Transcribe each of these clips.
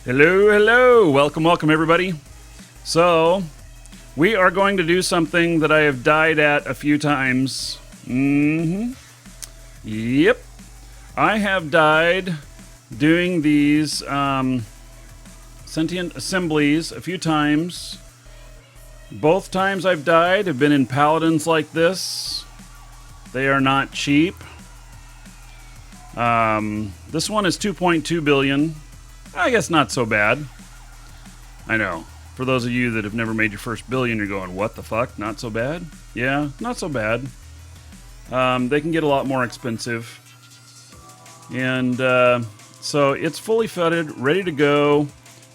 Hello, hello. Welcome, everybody. So, we are going to do something that I have died at a few times. Yep. I have died doing these sentient assemblies a few times. Both times I've died have been in Paladins like this. They are not cheap. This one is 2.2 billion. I guess not so bad. I know. For those of you that have never made your first billion, you're going, what the fuck? Not so bad? Yeah, not so bad. They can get a lot more expensive. And so it's fully fudded, ready to go,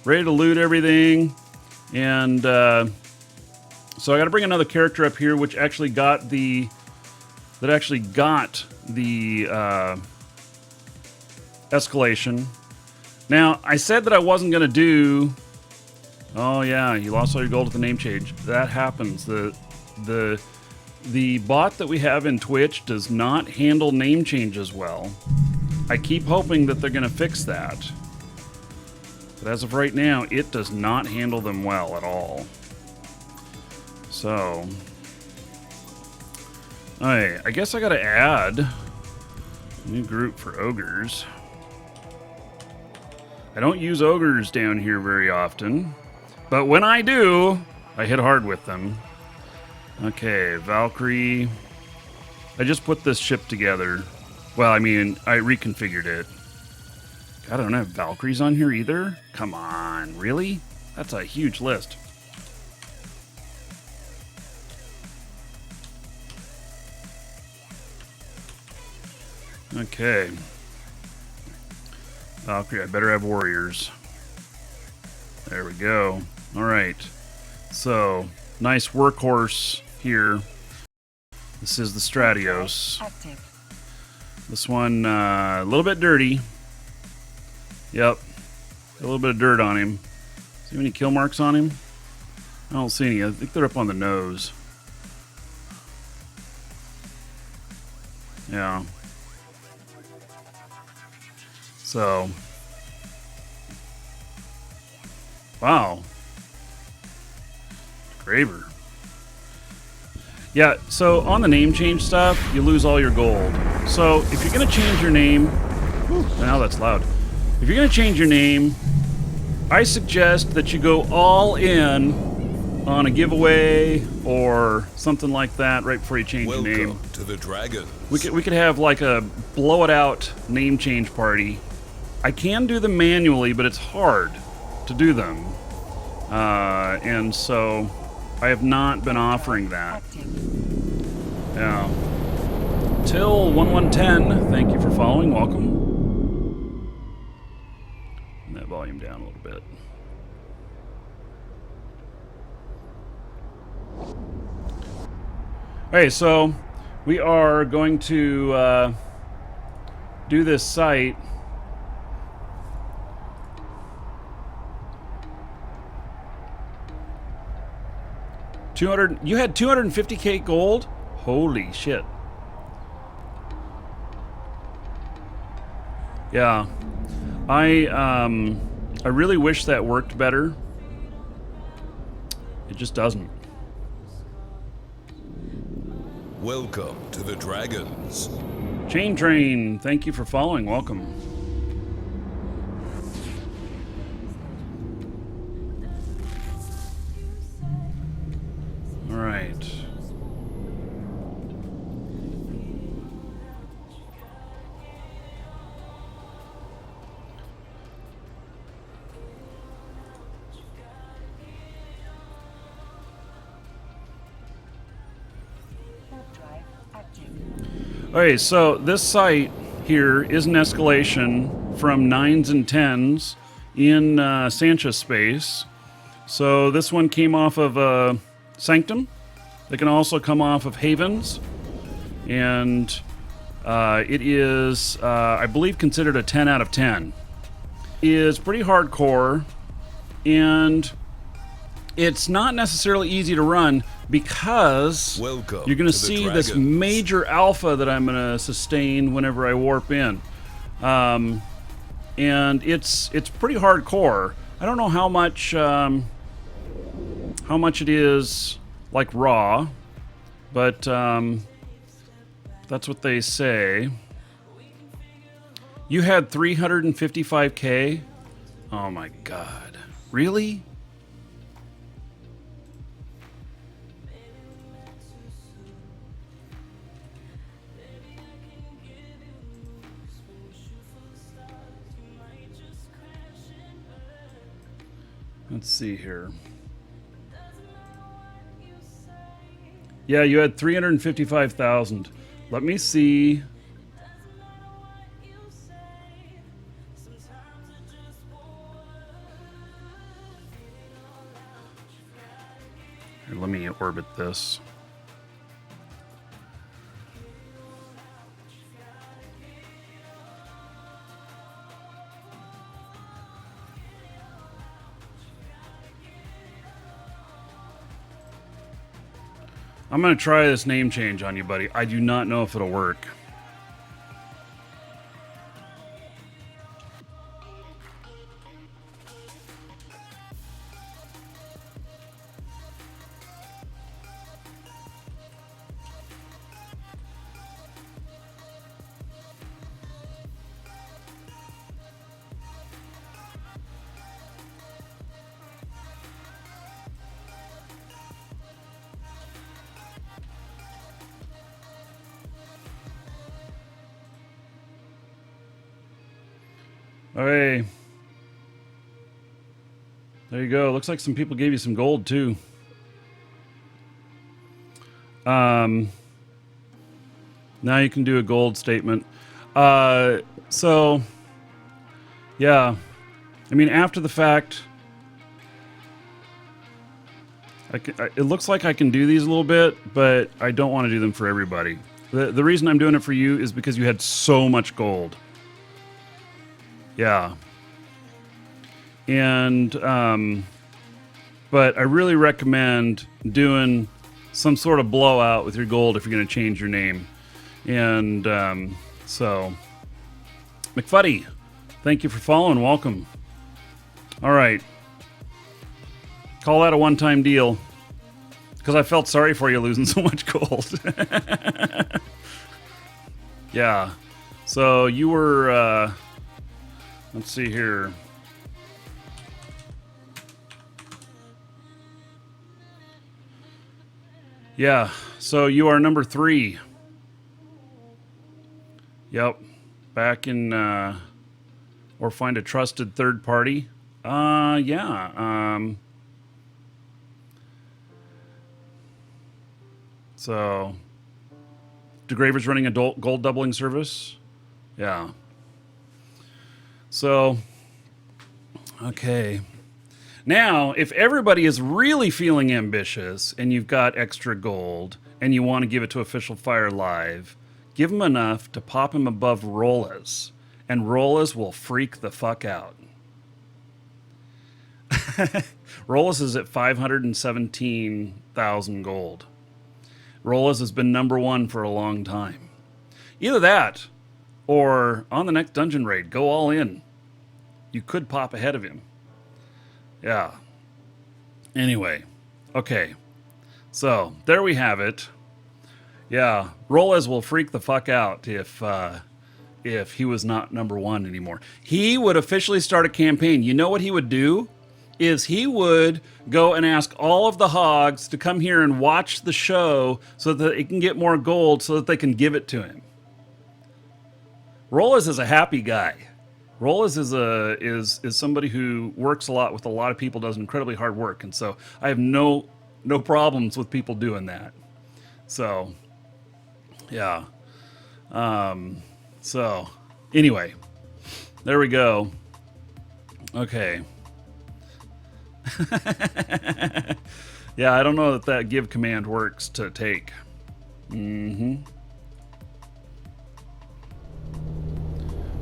ready to loot everything. And so I got to bring another character up here, which actually got the escalation. Now, I said that I wasn't going to do... Oh, yeah, you lost all your gold at the name change. That happens. The bot that we have in Twitch does not handle name changes well. I keep hoping that they're going to fix that. But as of right now, it does not handle them well at all. So... I guess I got to add a new group for ogres. I don't use ogres down here very often, but when I do, I hit hard with them. Okay, Valkyrie. I just put this ship together. Well, I mean, I reconfigured it. God, I don't have Valkyries on here either? Come on, really? That's a huge list. Okay. Valkyrie, I better have warriors. There we go. Alright. So, nice workhorse here. This is the Stratios. This one, a little bit dirty. Yep. Got a little bit of dirt on him. See any kill marks on him? I don't see any. I think they're up on the nose. Yeah. So, wow. Graver. Yeah, so on the name change stuff, you lose all your gold. So if you're going to change your name, now that's loud. If you're going to change your name, I suggest that you go all in on a giveaway or something like that right before you change your name. Welcome to the Dragons. We could have like a blow it out name change party. I can do them manually, but it's hard to do them. And so I have not been offering that. Yeah. Till 1110, thank you for following. Welcome. Turn that volume down a little bit. Okay, so we are going to do this site. You had 250k gold? Holy shit. Yeah. I really wish that worked better. It just doesn't. Welcome to the Dragons. Chain Train, thank you for following. Welcome. All right. Okay, so this site here is an escalation from 9s and 10s in Centus space. So this one came off of Sanctum. It can also come off of Havens. And it is, I believe, considered a 10 out of 10. It is pretty hardcore, and it's not necessarily easy to run because Welcome you're going to to the see Dragons. this major alpha that I'm going to sustain whenever I warp in. and it's pretty hardcore. I don't know how much it is like raw, but that's what they say. You had 355K? Oh my god. Really? Let's see here. Yeah, you had 355,000. Let me see. Here, let me orbit this. I'm going to try this name change on you, buddy. I do not know if it'll work. Okay. There you go. Looks like some people gave you some gold too. Now you can do a gold statement. So, yeah. I mean, after the fact, it looks like I can do these a little bit, but I don't want to do them for everybody. The reason I'm doing it for you is because you had so much gold. Yeah. And, but I really recommend doing some sort of blowout with your gold if you're going to change your name. And, so, McFuddy, thank you for following. Welcome. All right. Call that a one-time deal. Because I felt sorry for you losing so much gold. Yeah. So you were, let's see here. Yeah, so you are number 3. Yep. Back in, or find a trusted third party. Yeah. So, DeGraver's running a gold doubling service. Yeah. So, okay. Now, if everybody is really feeling ambitious and you've got extra gold and you want to give it to Official Fire Live, give them enough to pop him above Rolas, and Rolas will freak the fuck out. Rolas is at 517,000 gold. Rolas has been number 1 for a long time. Either that, or on the next dungeon raid, go all in. You could pop ahead of him. Yeah. Anyway. Okay. So, there we have it. Yeah. Rolas will freak the fuck out if he was not number 1 anymore. He would officially start a campaign. You know what he would do? Is he would go and ask all of the hogs to come here and watch the show so that they can get more gold so that they can give it to him. Rolas is a happy guy. Rolas is somebody who works a lot with a lot of people, does incredibly hard work, and so I have no problems with people doing that. So, yeah. So, anyway, there we go. Okay. Yeah, I don't know that give command works to take. Mm-hmm.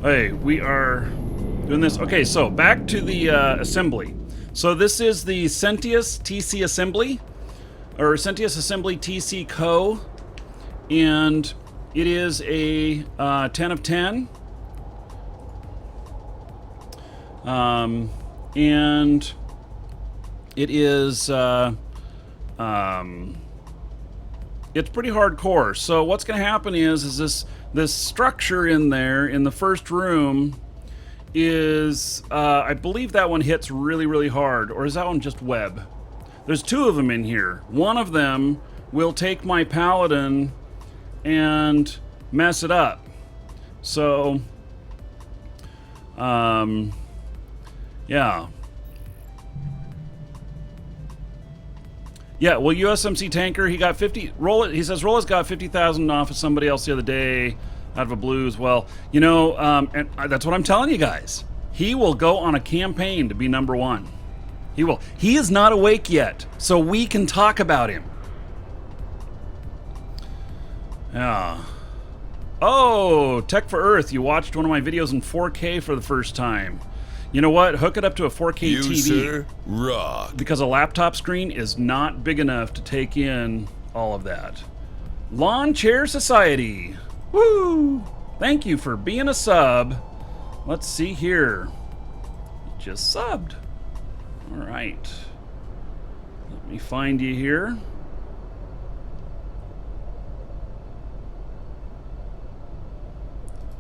Hey, we are doing this. Okay, so back to the assembly. So this is the Centus TC assembly, or Centus assembly TC Co. And it is a 10 of 10. And it is it's pretty hardcore. So what's going to happen is this structure in there in the first room is I believe that one hits really, really hard, or is that one just web? There's two of them in here. One of them will take my Paladin and mess it up. So yeah. Yeah, well, USMC Tanker, he got 50. He says Rolla's got 50,000 off of somebody else the other day out of a blues. Well, you know, and that's what I'm telling you guys. He will go on a campaign to be number one. He will. He is not awake yet, so we can talk about him. Yeah. Oh, Tech for Earth, you watched one of my videos in 4K for the first time. You know what? Hook it up to a 4K you, TV. Sir, rock. Because a laptop screen is not big enough to take in all of that. Lawn Chair Society. Woo! Thank you for being a sub. Let's see here. Just subbed. All right. Let me find you here.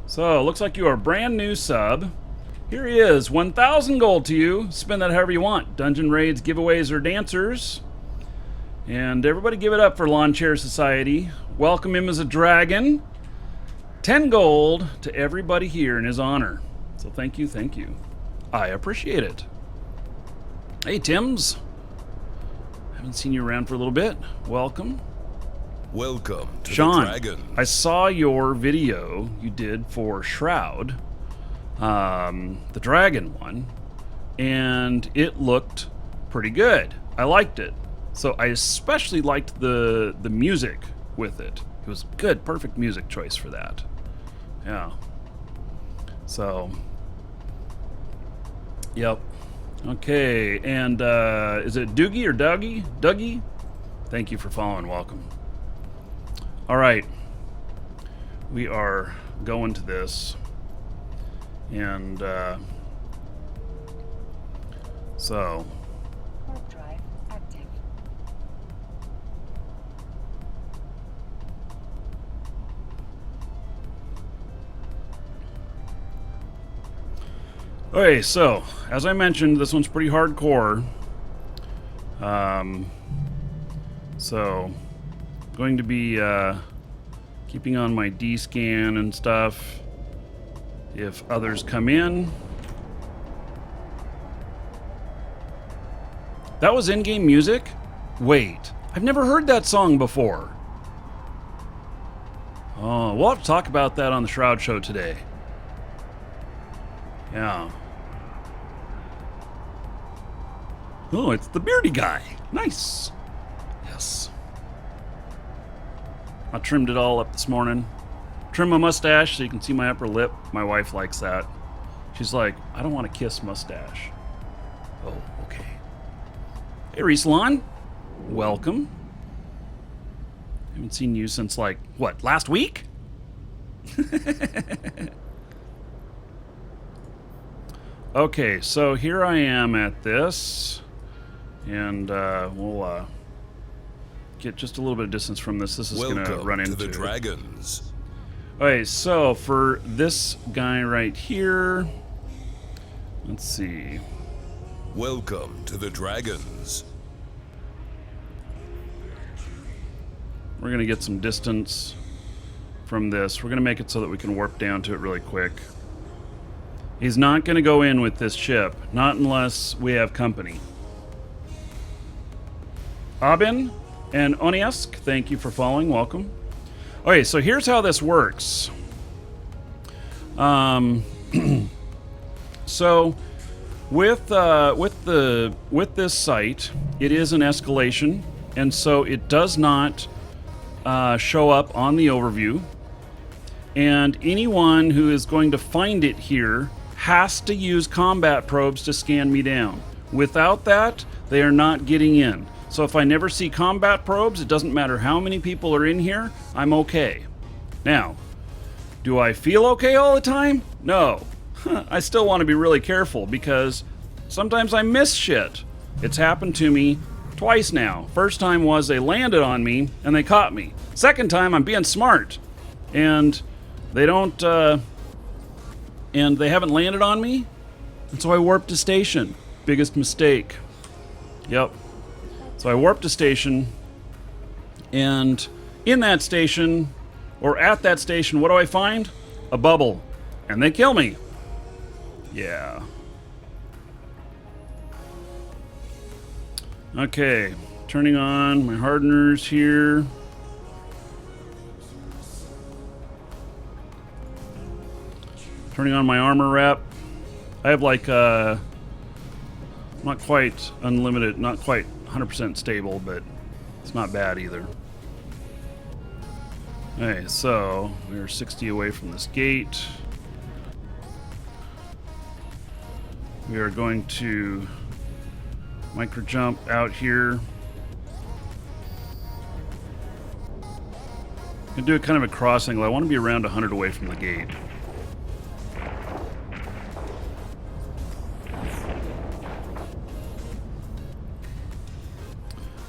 So, looks like you are a brand new sub. Here he is, 1,000 gold to you. Spend that however you want. Dungeon raids, giveaways, or dancers. And everybody give it up for Lawn Chair Society. Welcome him as a dragon. 10 gold to everybody here in his honor. So thank you, thank you. I appreciate it. Hey, Tims. Haven't seen you around for a little bit. Welcome. Welcome to Sean, the Dragons. I saw your video you did for Shroud. The dragon one, and it looked pretty good. I liked it. So I especially liked the music with it. It was good, perfect music choice for that. Yeah. So, yep. Okay, and is it Doogie or Dougie? Dougie? Thank you for following. Welcome. All right. We are going to this. And so Warp drive active. okay, so as I mentioned, this one's pretty hardcore. So going to be keeping on my D scan and stuff. If others come in. That was in-game music? Wait, I've never heard that song before. Oh, we'll have to talk about that on the Shroud Show today. Yeah. Oh, it's the beardy guy. Nice. Yes. I trimmed it all up this morning. Trim my mustache so you can see my upper lip. My wife likes that. She's like, I don't want to kiss mustache. Oh, okay. Hey, Resalon. Welcome. Haven't seen you since, like, what, last week? Okay, so here I am at this. And we'll get just a little bit of distance from this. This is going to run into the Dragons. Okay, so for this guy right here, let's see. Welcome to the Dragons. We're going to get some distance from this. We're going to make it so that we can warp down to it really quick. He's not going to go in with this ship, not unless we have company. Abin and Oniask, thank you for following. Welcome. Okay, so here's how this works. So with this site, it is an escalation, and so it does not show up on the overview. And anyone who is going to find it here has to use combat probes to scan me down. Without that, they are not getting in. So if I never see combat probes, it doesn't matter how many people are in here, I'm okay. Now, do I feel okay all the time? No. I still want to be really careful because sometimes I miss shit. It's happened to me twice now. First time was they landed on me and they caught me. Second time I'm being smart and they don't, and they haven't landed on me. And so I warped a station. Biggest mistake. Yep. So I warped a station, and in that station, or at that station, what do I find? A bubble. And they kill me. Yeah. Okay. Turning on my hardeners here. Turning on my armor rep. I have like, not quite unlimited, not quite 100% stable, but it's not bad either. Okay, so we're 60 away from this gate. We are going to micro jump out here. I'm gonna do a kind of a cross angle. I want to be around 100 away from the gate.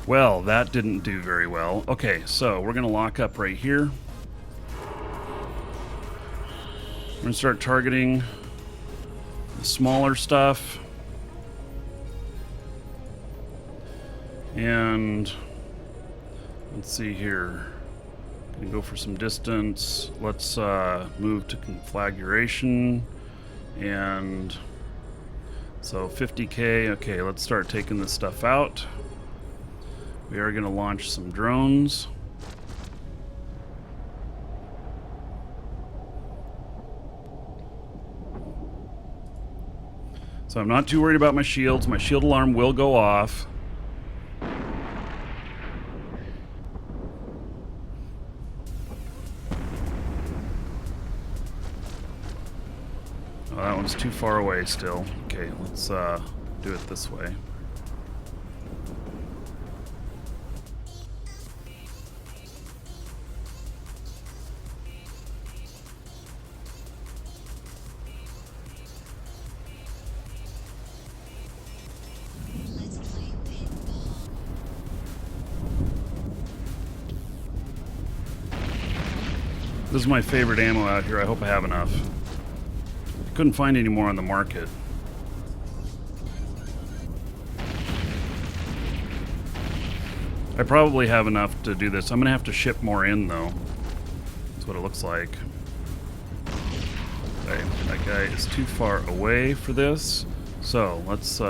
Well, that didn't do very well. Okay, so we're going to lock up right here. We're going to start targeting the smaller stuff. And let's see here. Going to go for some distance. Let's move to conflagration. And so 50K. Okay, let's start taking this stuff out. We are going to launch some drones. So I'm not too worried about my shields. My shield alarm will go off. Oh, that one's too far away still. Okay, let's do it this way. This is my favorite ammo out here. I hope I have enough. Couldn't find any more on the market. I probably have enough to do this. I'm going to have to ship more in, though. That's what it looks like. Okay, that guy is too far away for this. So, let's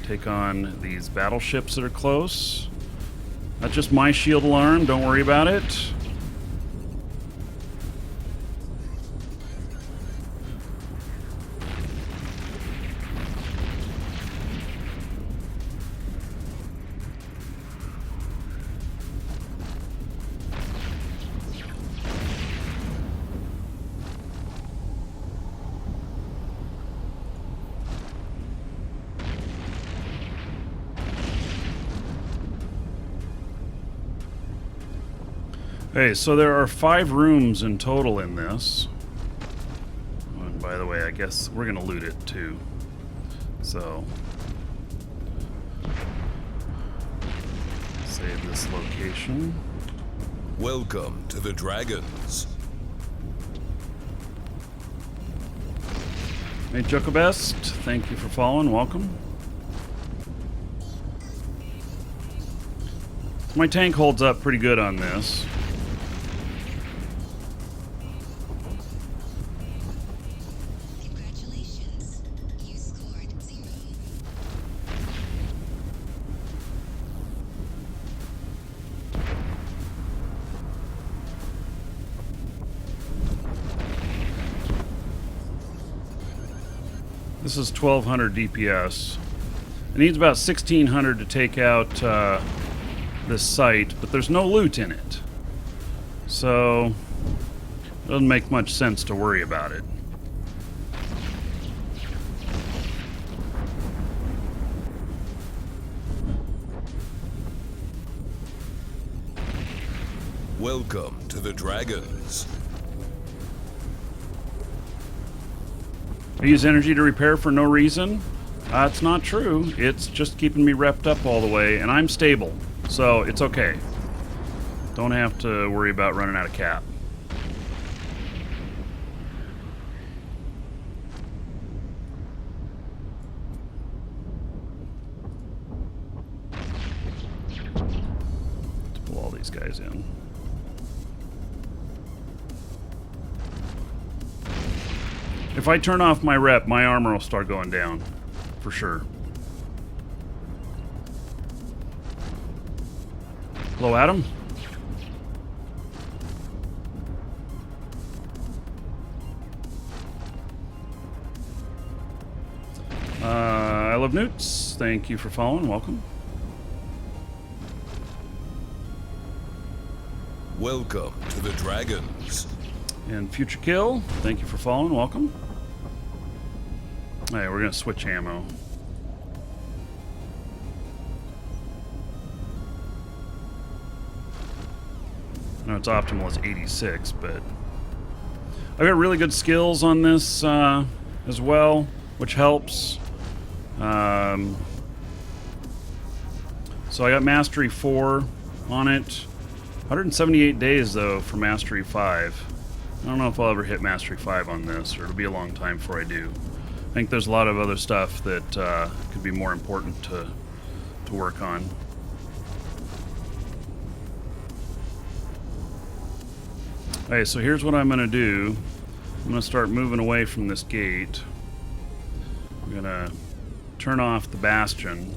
take on these battleships that are close. That's just my shield alarm. Don't worry about it. Okay, so there are 5 rooms in total in this. Oh, and by the way, I guess we're gonna loot it too. So save this location. Welcome to the Dragons. Hey, Jokobest, thank you for following. Welcome. My tank holds up pretty good on this. Congratulations. You scored 0. This is 1200 DPS. It needs about 1600 to take out this site, but there's no loot in it. So, it doesn't make much sense to worry about it. Welcome to the Dragons. I use energy to repair for no reason. It's not true. It's just keeping me repped up all the way, and I'm stable, so it's okay. Don't have to worry about running out of cap. Let's pull all these guys in. If I turn off my rep, my armor will start going down, for sure. Hello, Adam. I love Newts. Thank you for following. Welcome. Welcome to the Dragons. And Future Kill, thank you for following. Welcome. Alright, we're going to switch ammo. I know its optimal is 86, but I've got really good skills on this as well, which helps. So I got Mastery 4 on it. 178 days, though, for Mastery 5. I don't know if I'll ever hit Mastery 5 on this, or it'll be a long time before I do. I think there's a lot of other stuff that could be more important to work on. Okay, so here's what I'm going to do. I'm going to start moving away from this gate. I'm going to turn off the bastion.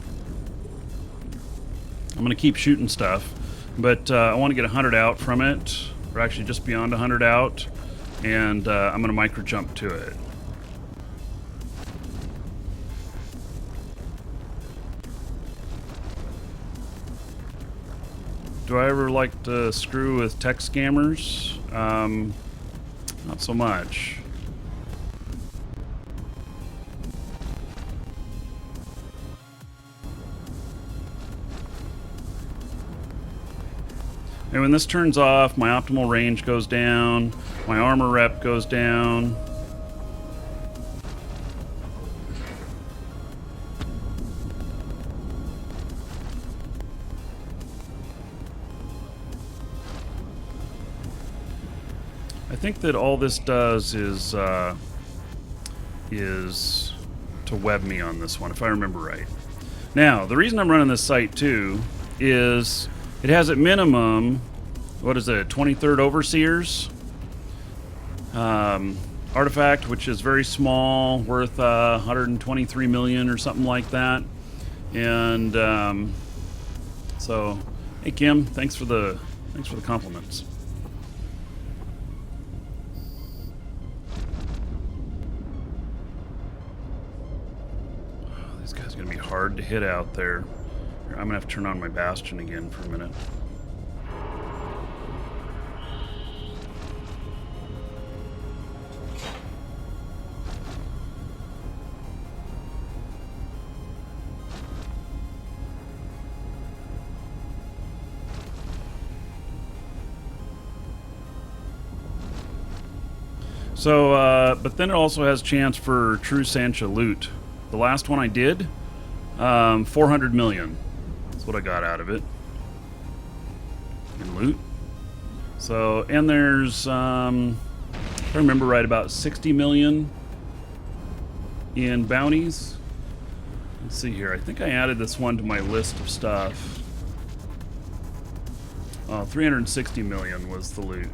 I'm going to keep shooting stuff, but I want to get 100 out from it, or actually just beyond 100 out, and I'm going to micro jump to it. Do I ever like to screw with tech scammers? Not so much. And when this turns off, my optimal range goes down, my armor rep goes down. I think that all this does is to web me on this one, if I remember right. Now, the reason I'm running this site too is it has at minimum, what is it, 23rd Overseers artifact, which is very small, worth 123 million or something like that. And so, hey Kim, thanks for the compliments. This guy's gonna be hard to hit out there. I'm gonna have to turn on my bastion again for a minute. So, but then it also has chance for true Sancha loot. The last one I did, 400 million. That's what I got out of it. In loot. So, and there's, if I remember right, about 60 million in bounties. Let's see here. I think I added this one to my list of stuff. 360 million was the loot.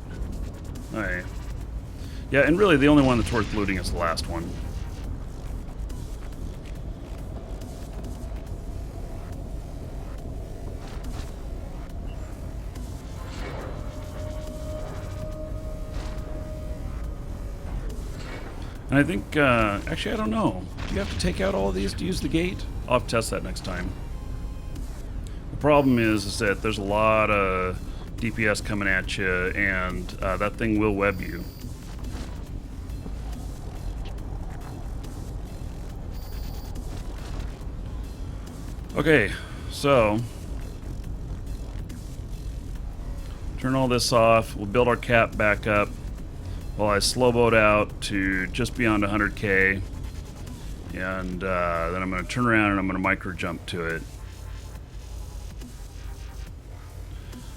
Alright. Yeah, and really the only one that's worth looting is the last one. And I think, actually I don't know. Do you have to take out all of these to use the gate? I'll have to test that next time. The problem is that there's a lot of DPS coming at you, and that thing will web you. Okay, so turn all this off. We'll build our cap back up while I slow boat out to just beyond 100k. And then I'm going to turn around and I'm going to micro jump to it.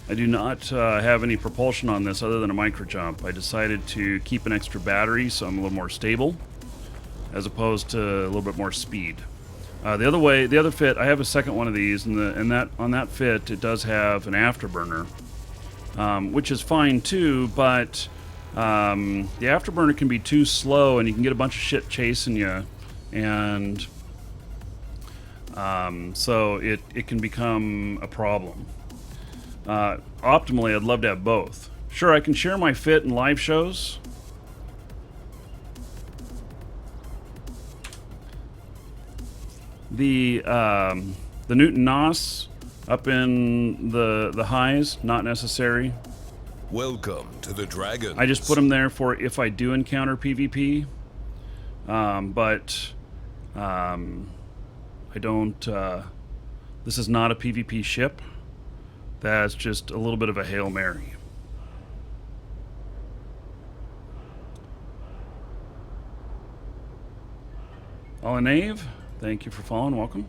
I do not have any propulsion on this other than a micro jump. I decided to keep an extra battery so I'm a little more stable, as opposed to a little bit more speed. The other fit, I have a second one of these, and on that fit it does have an afterburner, which is fine too. But the afterburner can be too slow, and you can get a bunch of shit chasing you, and so it can become a problem. Optimally, I'd love to have both. Sure, I can share my fit in live shows. The Newton NOS up in the highs, not necessary. Welcome to the Dragons. I just put them there for if I do encounter PvP. But I don't. This is not a PvP ship. That's just a little bit of a Hail Mary. Alanave, thank you for following. Welcome.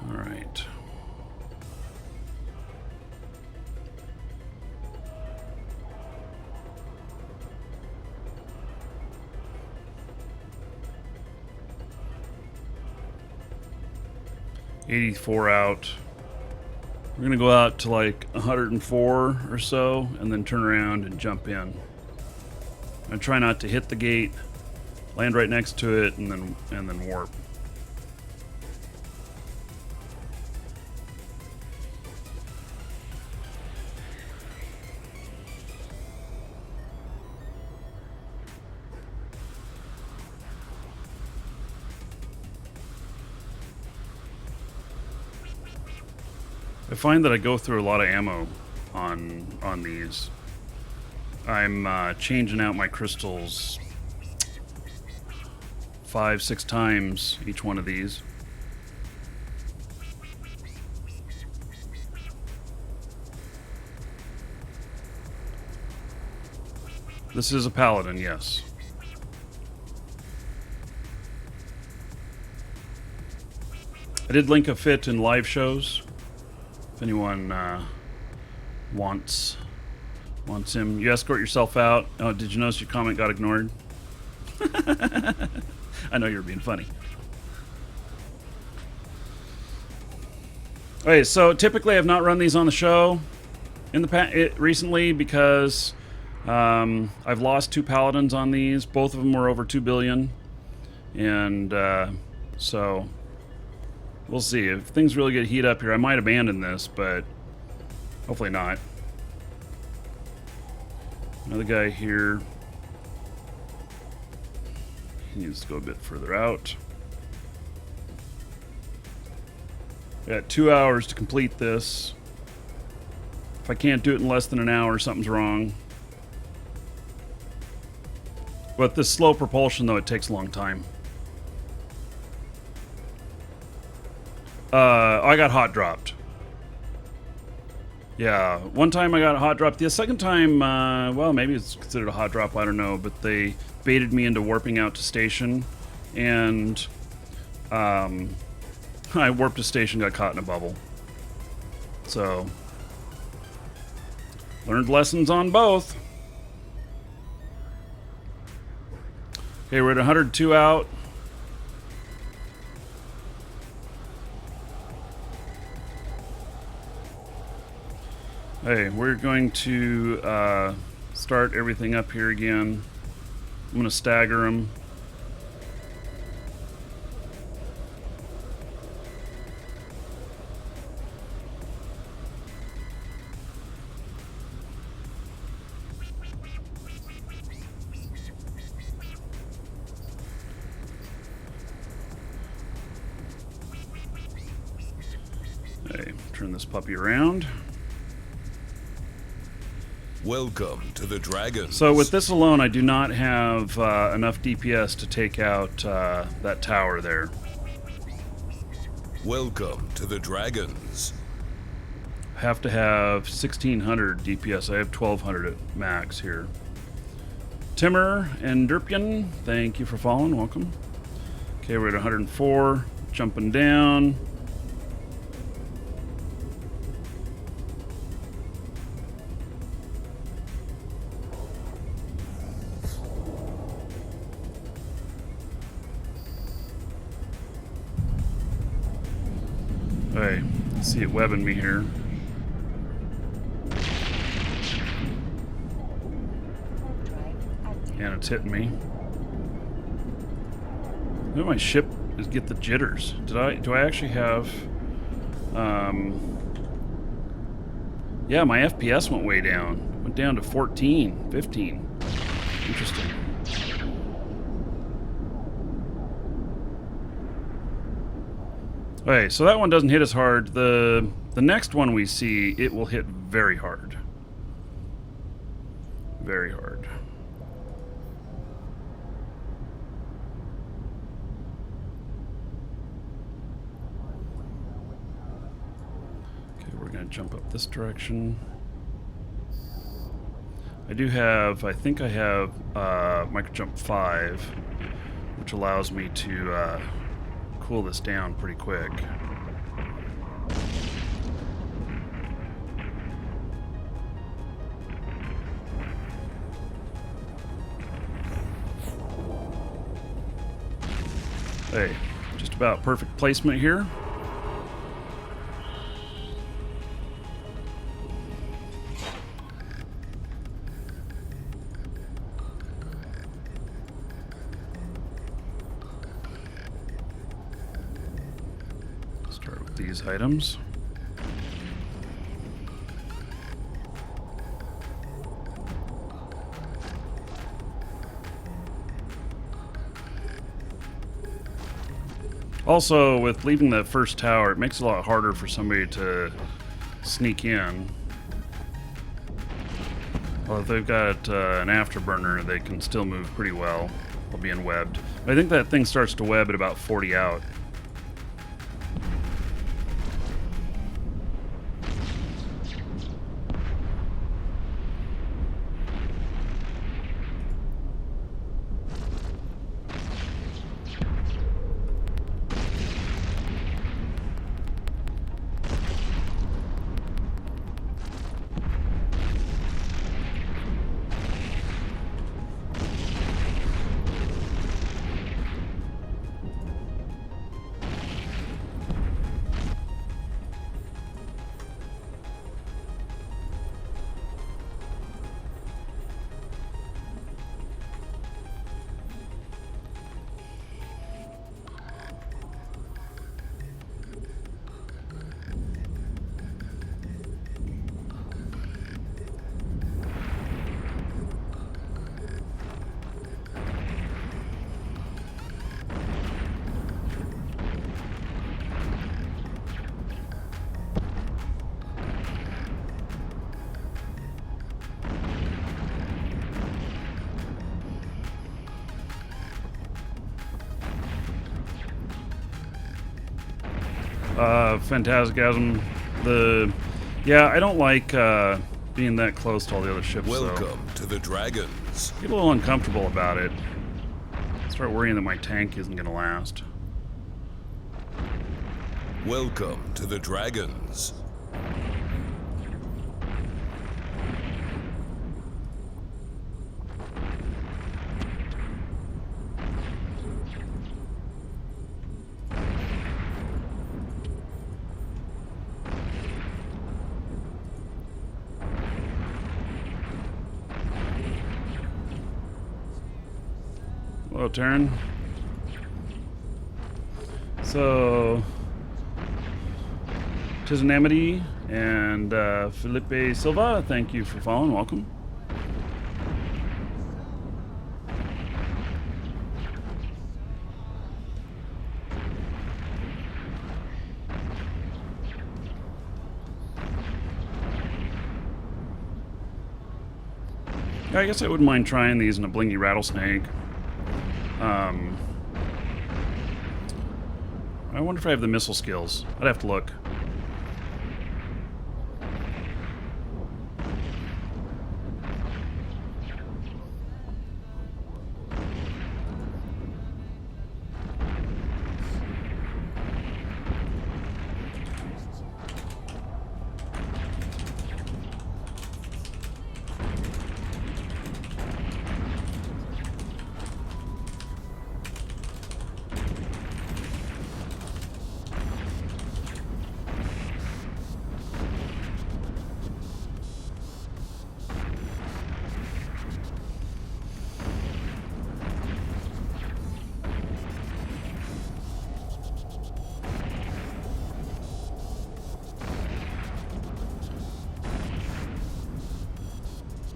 All right. $84 out. We're gonna go out to like 104 or so, and then turn around and jump in. I try not to hit the gate, land right next to it, and then warp. I find that I go through a lot of ammo on these. I'm changing out my crystals 5-6 times each one of these. This is a Paladin, yes. I did link a fit in live shows. If anyone wants him, you escort yourself out. Oh, did you notice your comment got ignored? I know you were being funny. Okay, so typically I've not run these on the show in the recently because I've lost 2 Paladins on these. Both of them were over 2 billion, and so. We'll see. If things really get heat up here, I might abandon this, but hopefully not. Another guy here. He needs to go a bit further out. I got 2 hours to complete this. If I can't do it in less than an hour, something's wrong. But this slow propulsion, though, it takes a long time. I got hot dropped. Yeah, one time I got hot dropped. The second time, well, maybe it's considered a hot drop, I don't know, but they baited me into warping out to station, and I warped to station, got caught in a bubble. So, learned lessons on both. Okay, we're at 102 out. Hey, we're going to start everything up here again. I'm going to stagger them. Hey, turn this puppy around. Welcome to the Dragons. So with this alone, I do not have enough DPS to take out that tower there. Welcome to the Dragons. I have to have 1600 DPS. I have 1200 at max here. Timur and Derpian, thank you for following. Welcome. Okay, we're at 104. Jumping down. Hey, I see it webbing me here. Drive active. And it's hitting me. Look at my ship is get the jitters. Do I actually have yeah, my FPS went way down. Went down to 14, 15. Interesting. Okay, so that one doesn't hit as hard. The next one we see, it will hit very hard. Very hard. Okay, we're gonna jump up this direction. I do have, I think I have micro jump 5, which allows me to cool this down pretty quick. Hey, just about perfect placement here. Start with these items. Also, with leaving that first tower, it makes it a lot harder for somebody to sneak in. Well, if they've got an afterburner, they can still move pretty well while being webbed. I think that thing starts to web at about 40 out. Phantasgasm. Yeah, I don't like being that close to all the other ships. Welcome to the Dragons. Get a little uncomfortable about it. Start worrying that my tank isn't going to last. Welcome to the Dragons. Hello, turn. So, Tisanamity and Felipe Silva, thank you for following. Welcome. Yeah, I guess I wouldn't mind trying these in a blingy rattlesnake. I wonder if I have the missile skills. I'd have to look.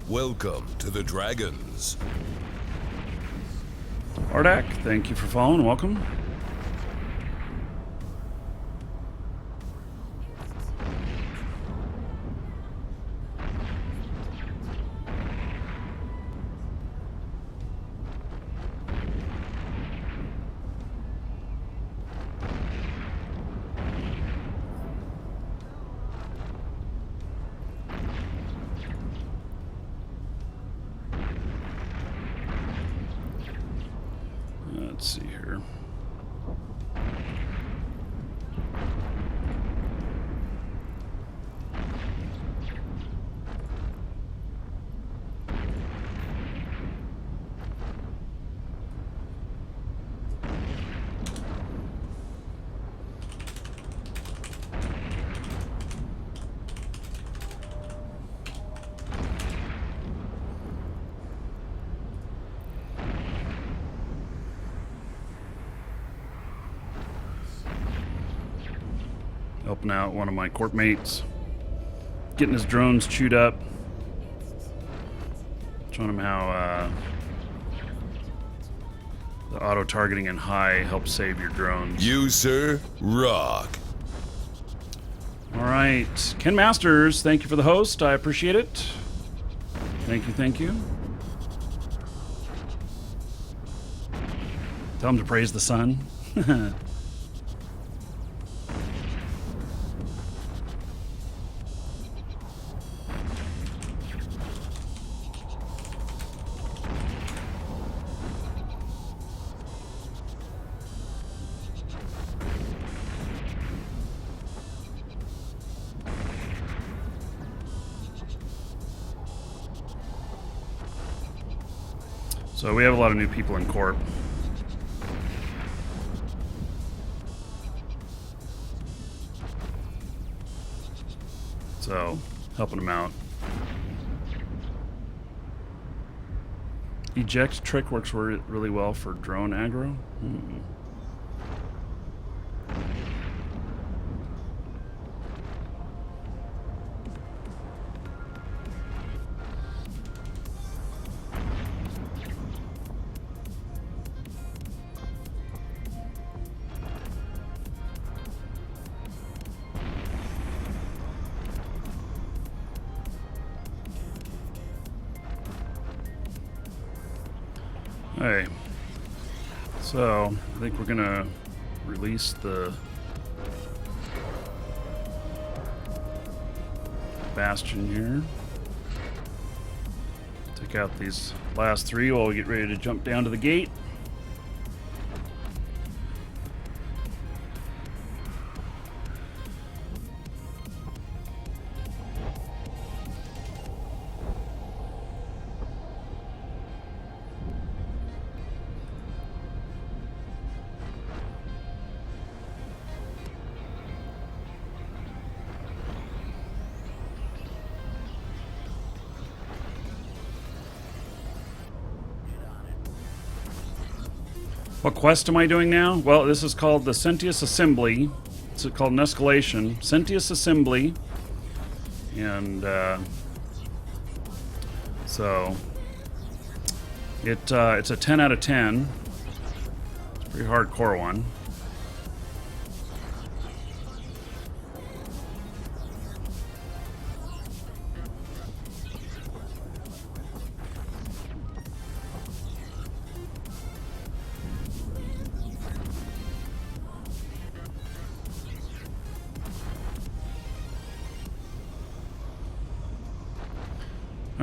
Welcome to the Dragons. Ardak, thank you for following. Welcome. Let's see here. Helping out one of my court mates, getting his drones chewed up, showing him how the auto targeting in high helps save your drones. You, sir, rock. All right, Ken Masters, thank you for the host. I appreciate it. Thank you, thank you. Tell him to praise the sun. So we have a lot of new people in Corp. So, helping them out. Eject trick works really well for drone aggro. Hey, so I think we're gonna release the Bastion here. Take out these last three while we get ready to jump down to the gate. What quest am I doing now? Well, this is called the Centus Assembly. It's called an escalation. Centus Assembly. And so it's a 10 out of 10. It's a pretty hardcore one.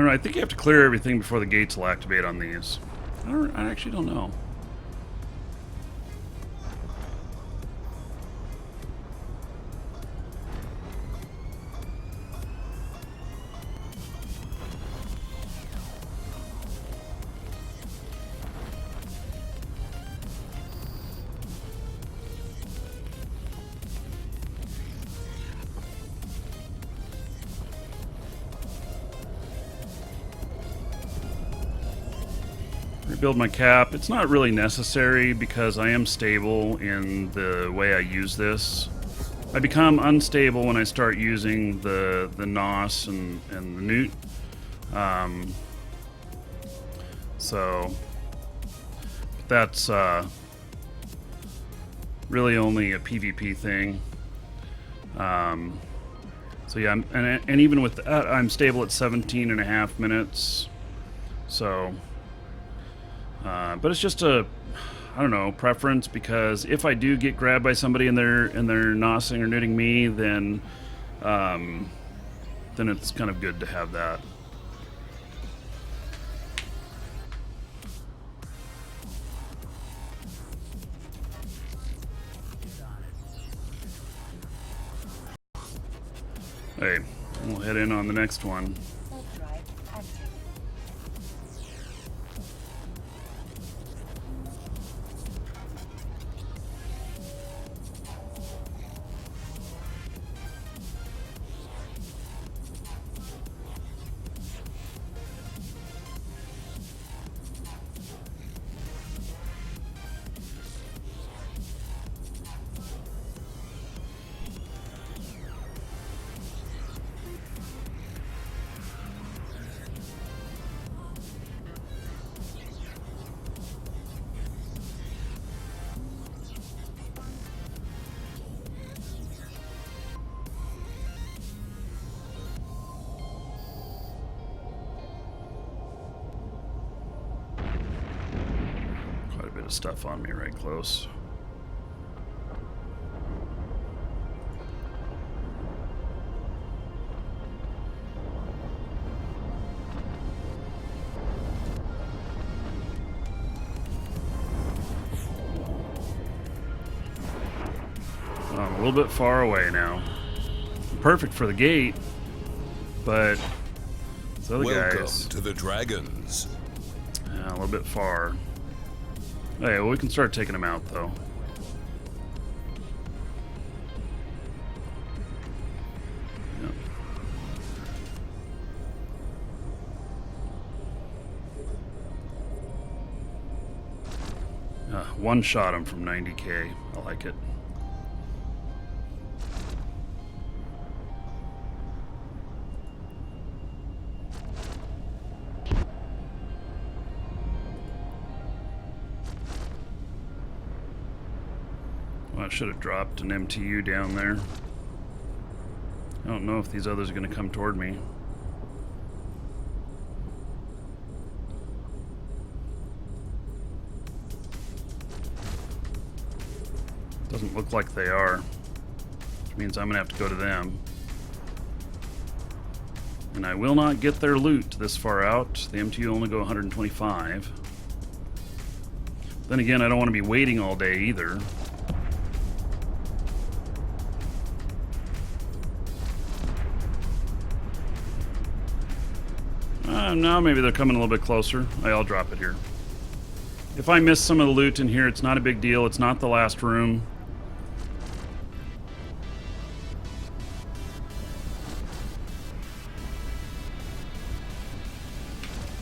know. I think you have to clear everything before the gates will activate on these. I actually don't know. Rebuild my cap. It's not really necessary because I am stable in the way I use this. I become unstable when I start using the NOS and the Newt. So that's really only a PvP thing. So yeah, and even with that, I'm stable at 17.5 minutes. So. But it's just a, I don't know, preference, because if I do get grabbed by somebody and they're nosing or nuding me, then it's kind of good to have that. Hey, we'll head in on the next one. Overdrive active. Quite a bit of stuff on me right close. I'm a little bit far away now. Perfect for the gate, but these other Welcome guys, to the Dragons. yeah, a little bit far. Hey, well, we can start taking them out though. Yep. One shot him from 90k. I like it. Well, I should have dropped an MTU down there. I don't know if these others are going to come toward me. Doesn't look like they are, which means I'm going to have to go to them. And I will not get their loot this far out. The MTU only go 125. Then again, I don't want to be waiting all day either. Now maybe they're coming a little bit closer. I'll drop it here. If I miss some of the loot in here, it's not a big deal. It's not the last room.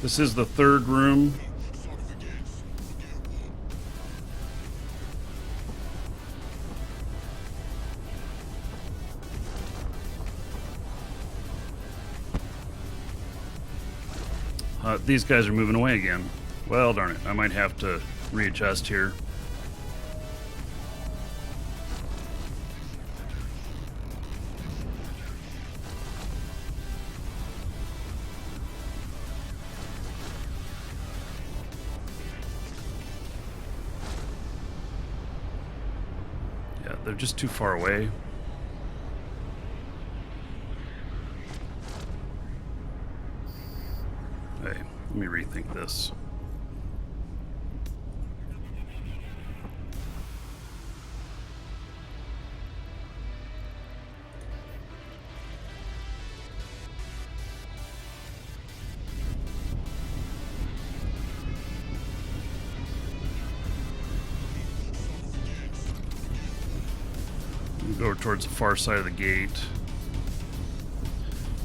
This is the third room. These guys are moving away again. Well, darn it. I might have to readjust here. Yeah, they're just too far away. think this. Go towards the far side of the gate.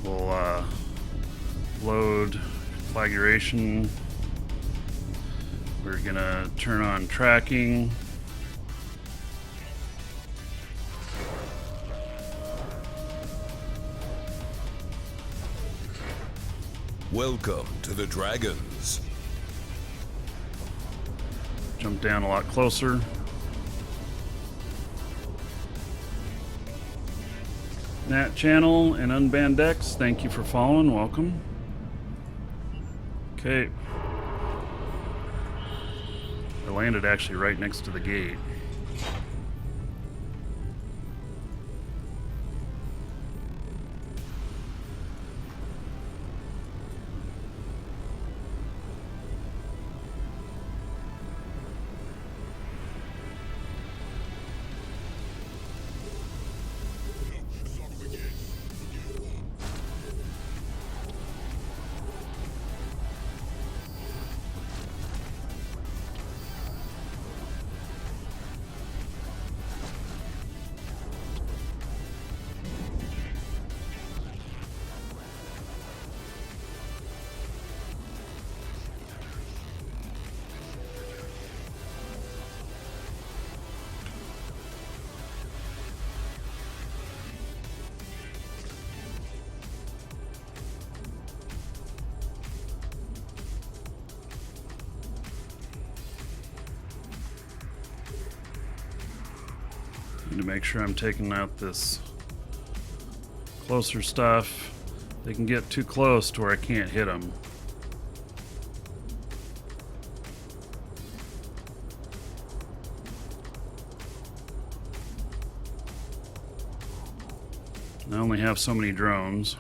We'll load flagration. We're gonna turn on tracking. Welcome to the Dragons. Jump down a lot closer. Nat Channel and Unbanned Decks, thank you for following. Welcome. Okay. I landed actually right next to the gate. Need to make sure I'm taking out this closer stuff. They can get too close to where I can't hit them. I only have so many drones.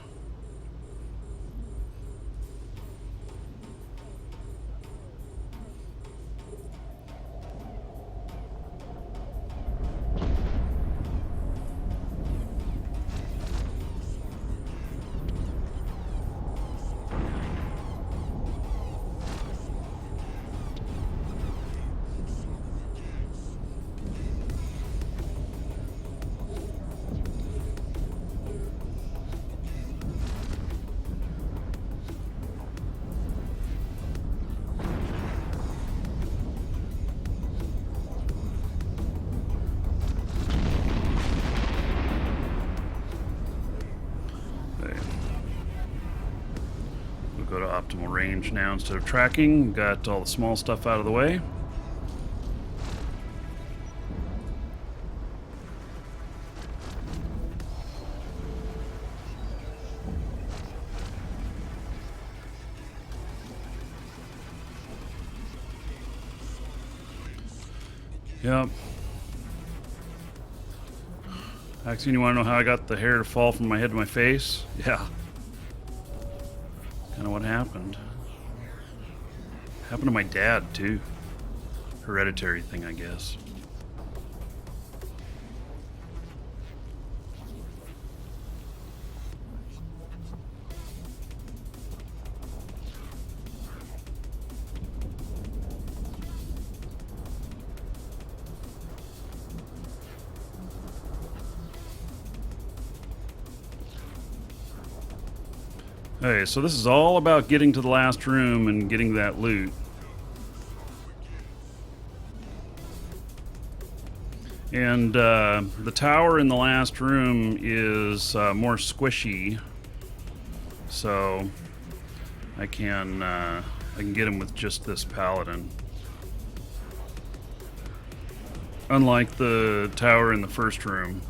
Go to optimal range now instead of tracking. Got all the small stuff out of the way. Yep. Maxine, you want to know how I got the hair to fall from my head to my face? Yeah. Kind of what happened. Happened to my dad, too. Hereditary thing, I guess. Okay, so this is all about getting to the last room and getting that loot. And the tower in the last room is more squishy, so I can get him with just this Paladin. Unlike the tower in the first room.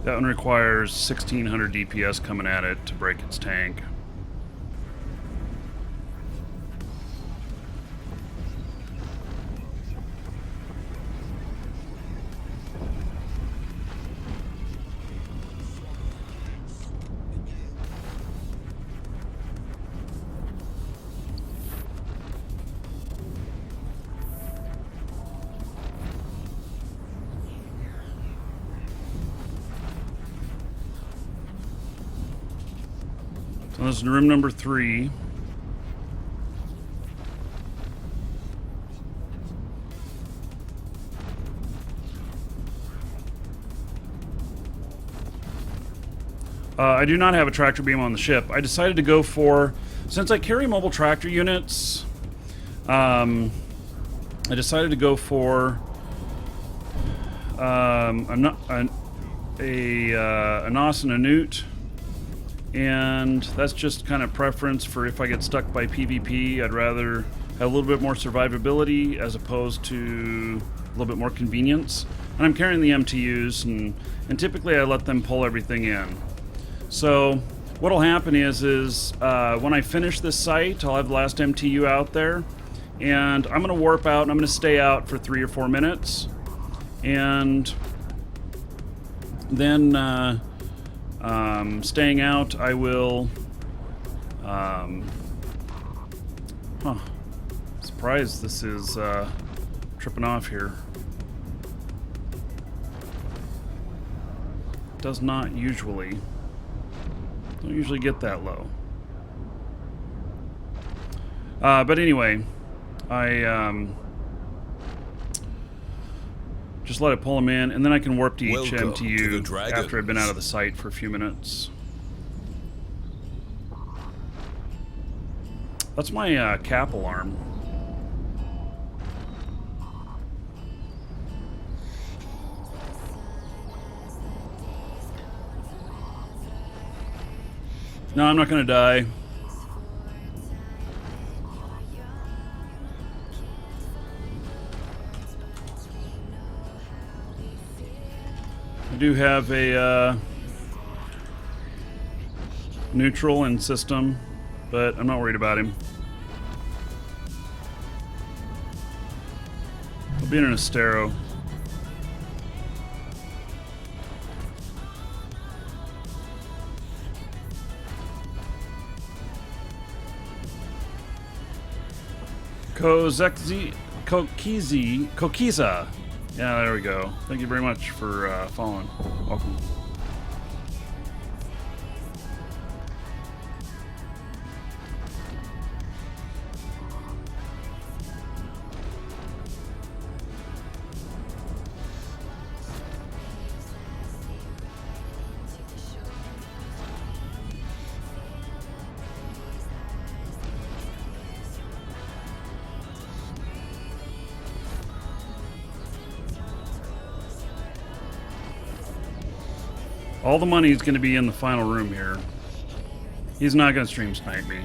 That one requires 1600 DPS coming at it to break its tank. So this is room number 3. I do not have a tractor beam on the ship. I decided to go for, since I carry mobile tractor units, I decided to go for a NOS and a Newt, and that's just kind of preference for if I get stuck by PvP. I'd rather have a little bit more survivability as opposed to a little bit more convenience. And I'm carrying the MTUs, and typically I let them pull everything in. So what'll happen is when I finish this site, I'll have the last MTU out there, and I'm going to warp out, and I'm going to stay out for 3 or 4 minutes, and then staying out, I will. Surprised this is tripping off here. Does not usually. Don't usually get that low. But anyway, I just let it pull them in, and then I can warp to each Welcome to the MTU Dragons. after I've been out of the site for a few minutes. That's my cap alarm. No, I'm not going to die. I do have a neutral in system, but I'm not worried about him. I'll be in an Astero. Kokiza. Yeah, there we go. Thank you very much for following. Welcome. All the money is going to be in the final room here. He's not going to stream snipe me.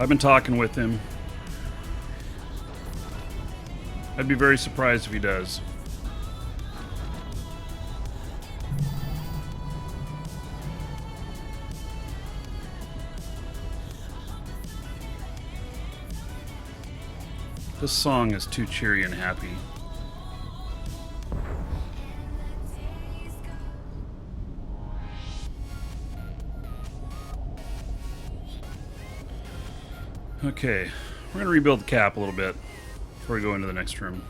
I've been talking with him. I'd be very surprised if he does. This song is too cheery and happy. Okay, we're going to rebuild the cap a little bit before we go into the next room.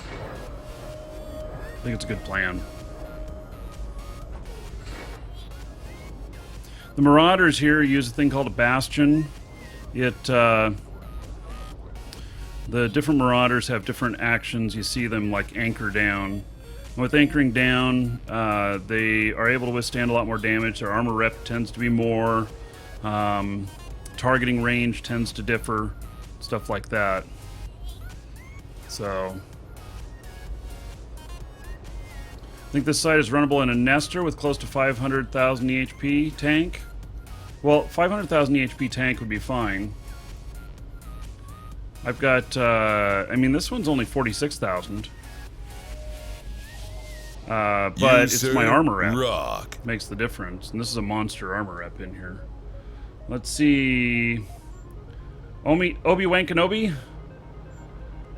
I think it's a good plan. The Marauders here use a thing called a Bastion. The different Marauders have different actions. You see them like anchor down. With anchoring down, they are able to withstand a lot more damage. Their armor rep tends to be more. Targeting range tends to differ. Stuff like that. So, I think this site is runnable in a Nestor with close to 500,000 EHP tank. Well, 500,000 EHP tank would be fine. I've got, I mean, this one's only 46,000. But it's my armor rep. Rock. Makes the difference. And this is a monster armor rep in here. Let's see. Obi-Wan Kenobi.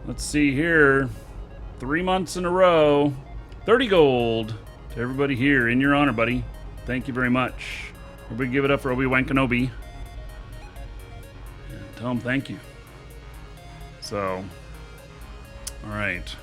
Let's see here. 3 months in a row. 30 gold to everybody here. In your honor, buddy. Thank you very much. Everybody give it up for Obi-Wan Kenobi. Tell him thank you. So, all right.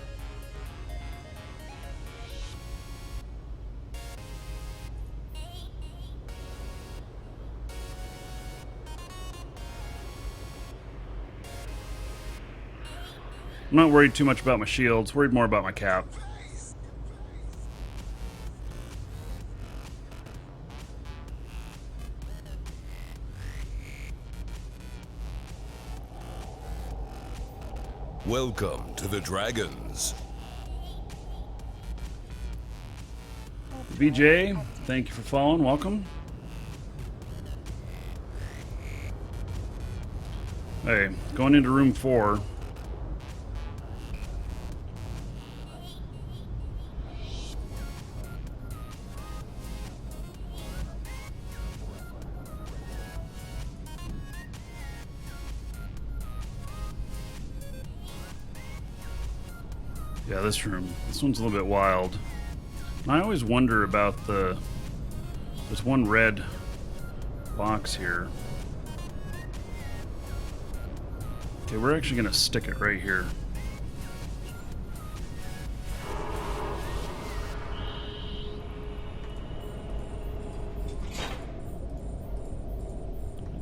I'm not worried too much about my shields. Worried more about my cap. Welcome to the Dragons. VJ, thank you for following. Welcome. Hey, going into room 4. Yeah, this room. This one's a little bit wild. And I always wonder about there's one red box here. Okay, we're actually gonna stick it right here.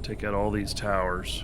Take out all these towers.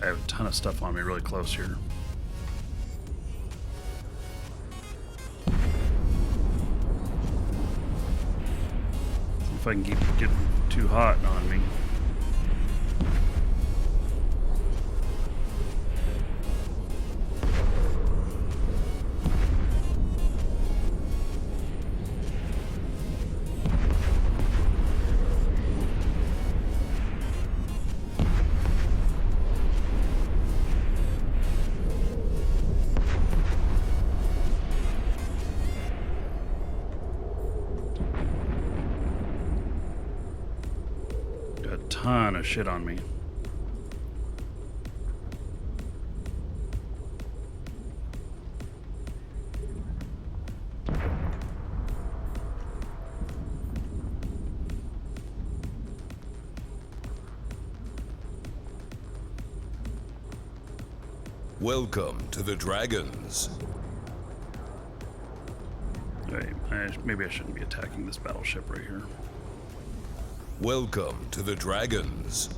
I have a ton of stuff on me really close here. See if I can keep getting too hot on me. Ton of shit on me. Welcome to the Dragons. Wait, maybe I shouldn't be attacking this battleship right here. Welcome to the Dragons.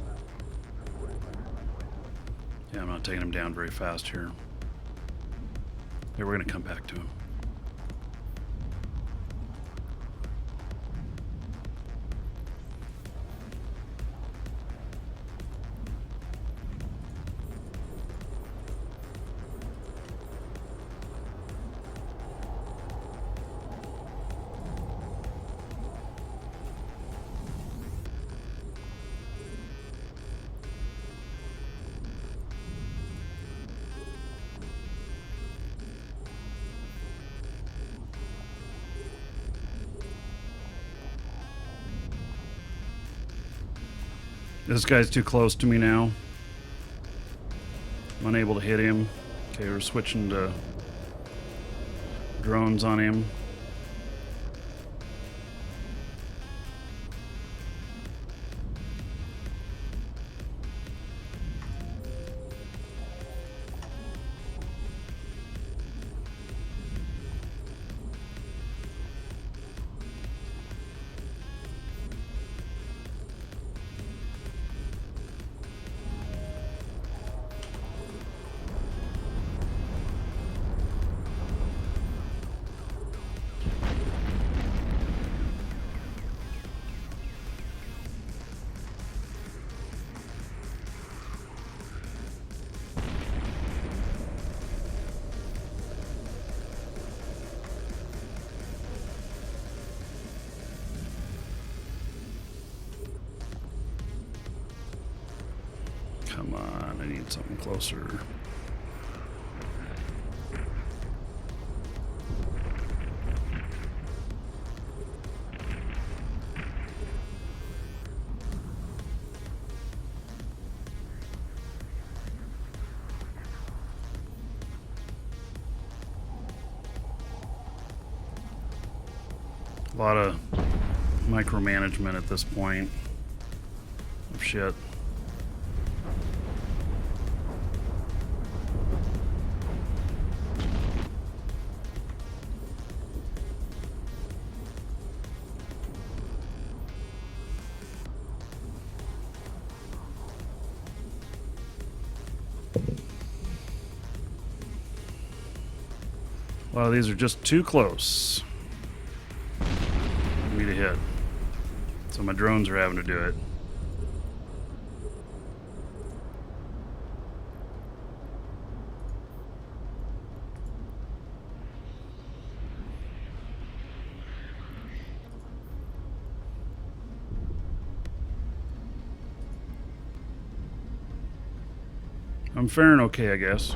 Yeah, I'm not taking him down very fast here. Yeah, we're gonna come back to him. This guy's too close to me now. I'm unable to hit him. Okay, we're switching to drones on him. Need something closer. A lot of micromanagement at this point of shit. A lot of these are just too close for me to hit. So my drones are having to do it. I'm faring okay, I guess.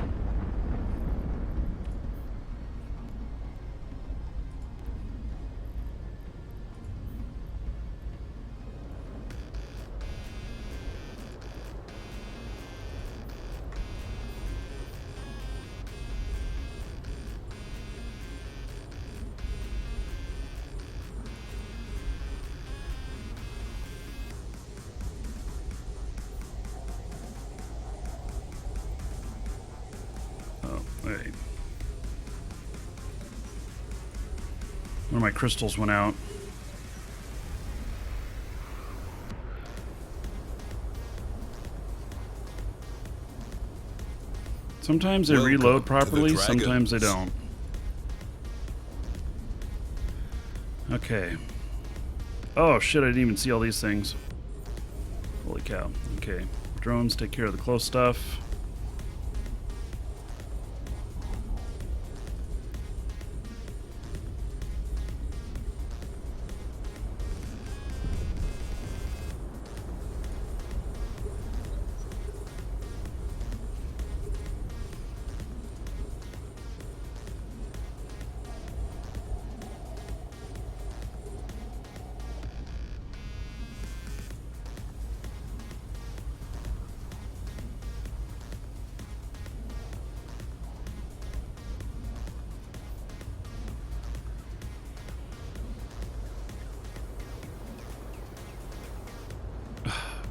Wait. One of my crystals went out. Sometimes they reload properly, sometimes they don't. Okay. Oh shit, I didn't even see all these things. Holy cow. Okay. Drones take care of the close stuff.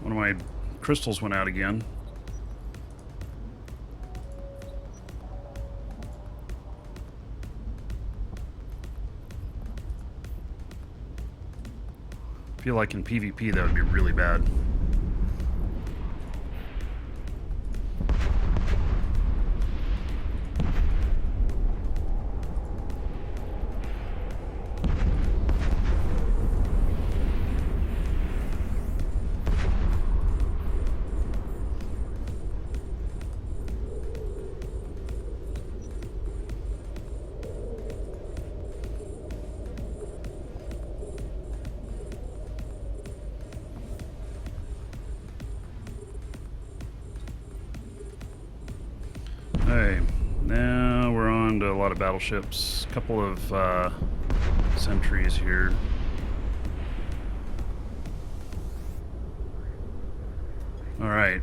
One of my crystals went out again. I feel like in PvP that would be really bad. Hey, now we're on to a lot of battleships. A couple of sentries here. Alright.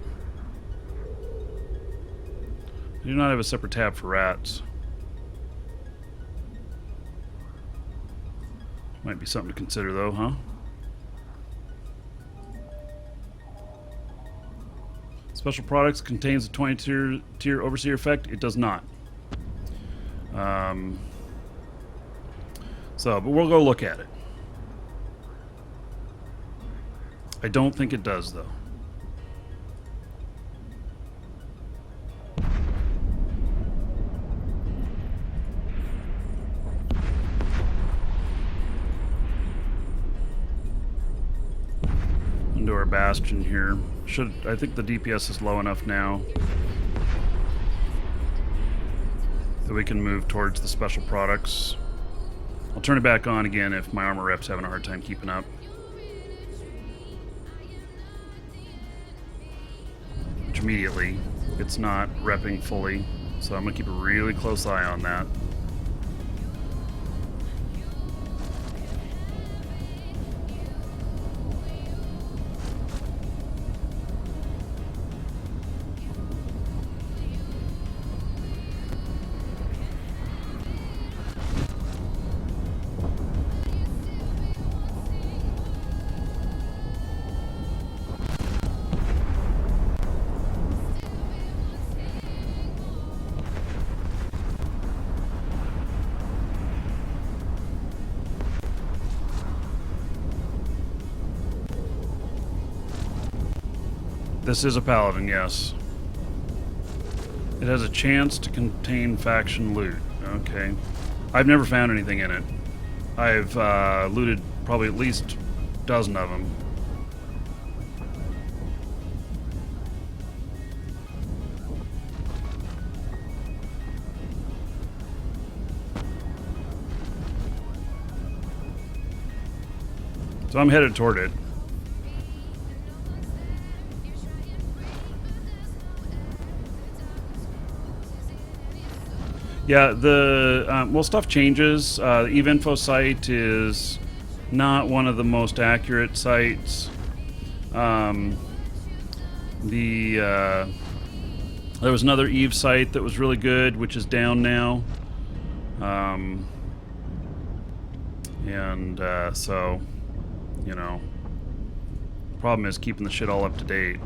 I do not have a separate tab for rats. Might be something to consider though, huh? Special products contains a 20 tier overseer effect. It does not. But we'll go look at it. I don't think it does though. Into our bastion here. I think the DPS is low enough now that we can move towards the special products. I'll turn it back on again if my armor rep's having a hard time keeping up. Which immediately it's not repping fully. So I'm going to keep a really close eye on that. This is a Paladin, yes. It has a chance to contain faction loot. Okay. I've never found anything in it. I've looted probably at least a dozen of them. So I'm headed toward it. Yeah, the well, stuff changes. The EVE-Info site is not one of the most accurate sites. There was another Eve site that was really good, which is down now. So, you know, problem is keeping the shit all up to date.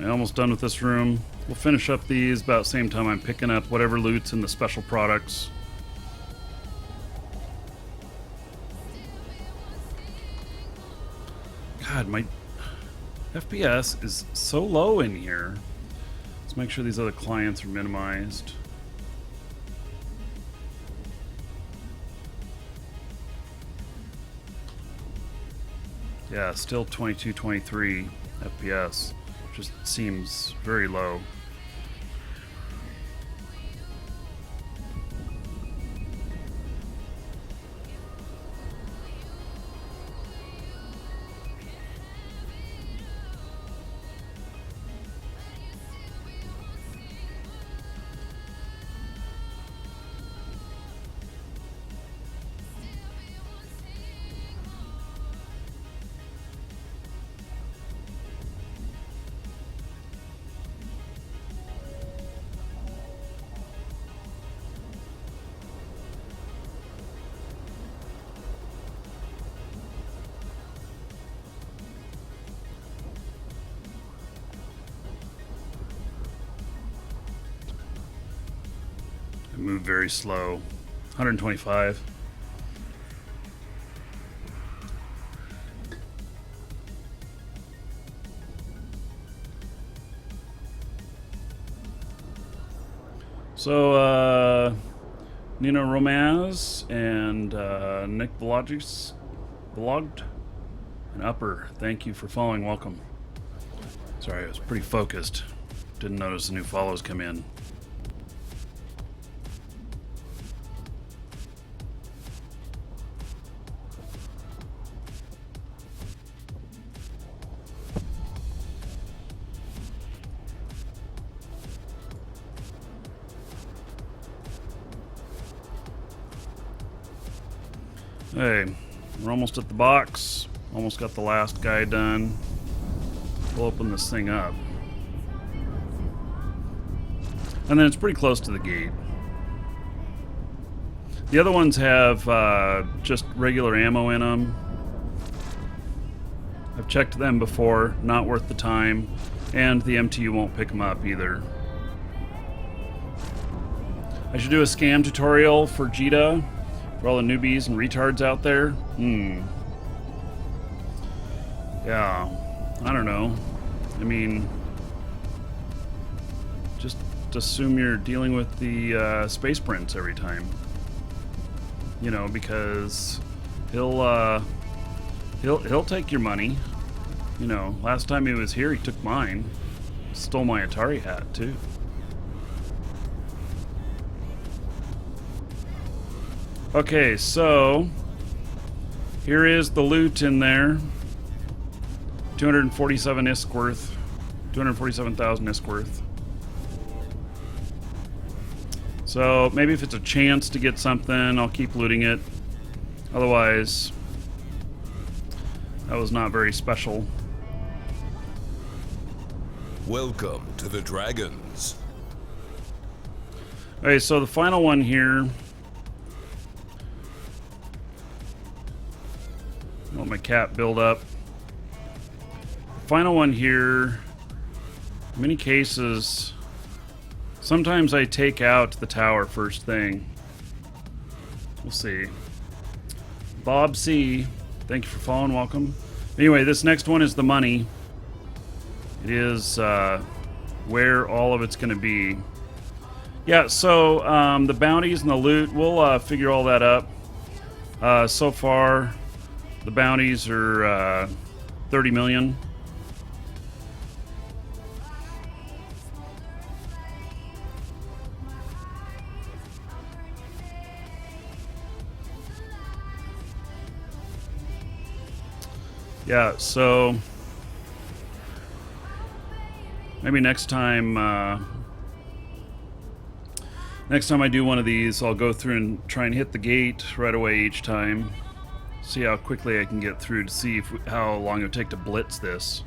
Almost done with this room. We'll finish up these about the same time I'm picking up whatever loot's in the special products. God, my FPS is so low in here. Let's make sure these other clients are minimized. Yeah, still 22, 23 FPS. Just seems very low. Move very slow. 125. So, Nina Romaz and Nick Vlogged and Upper, thank you for following. Welcome. Sorry, I was pretty focused. Didn't notice the new follows come in. Hey, we're almost at the box. Almost got the last guy done. We'll open this thing up. And then it's pretty close to the gate. The other ones have just regular ammo in them. I've checked them before, not worth the time, and the MTU won't pick them up either. I should do a scam tutorial for Jita, for all the newbies and retards out there. Yeah, I don't know. I mean, just assume you're dealing with the Space Prince every time. You know, because he'll take your money. You know, last time he was here, he took mine. Stole my Atari hat, too. Okay, so here is the loot in there. 247 ISK worth. 247,000 ISK worth. So maybe if it's a chance to get something, I'll keep looting it. Otherwise, that was not very special. Welcome to the Dragons. Okay, so the final one here. Let my cat build up. Final one here. In many cases, sometimes I take out the tower first thing. We'll see. Bob C, thank you for following. Welcome. Anyway, this next one is the money. It is where all of it's going to be. Yeah, so the bounties and the loot, we'll figure all that up. So far, the bounties are 30 million. Yeah, so maybe next time I do one of these, I'll go through and try and hit the gate right away each time. See how quickly I can get through to see how long it would take to blitz this.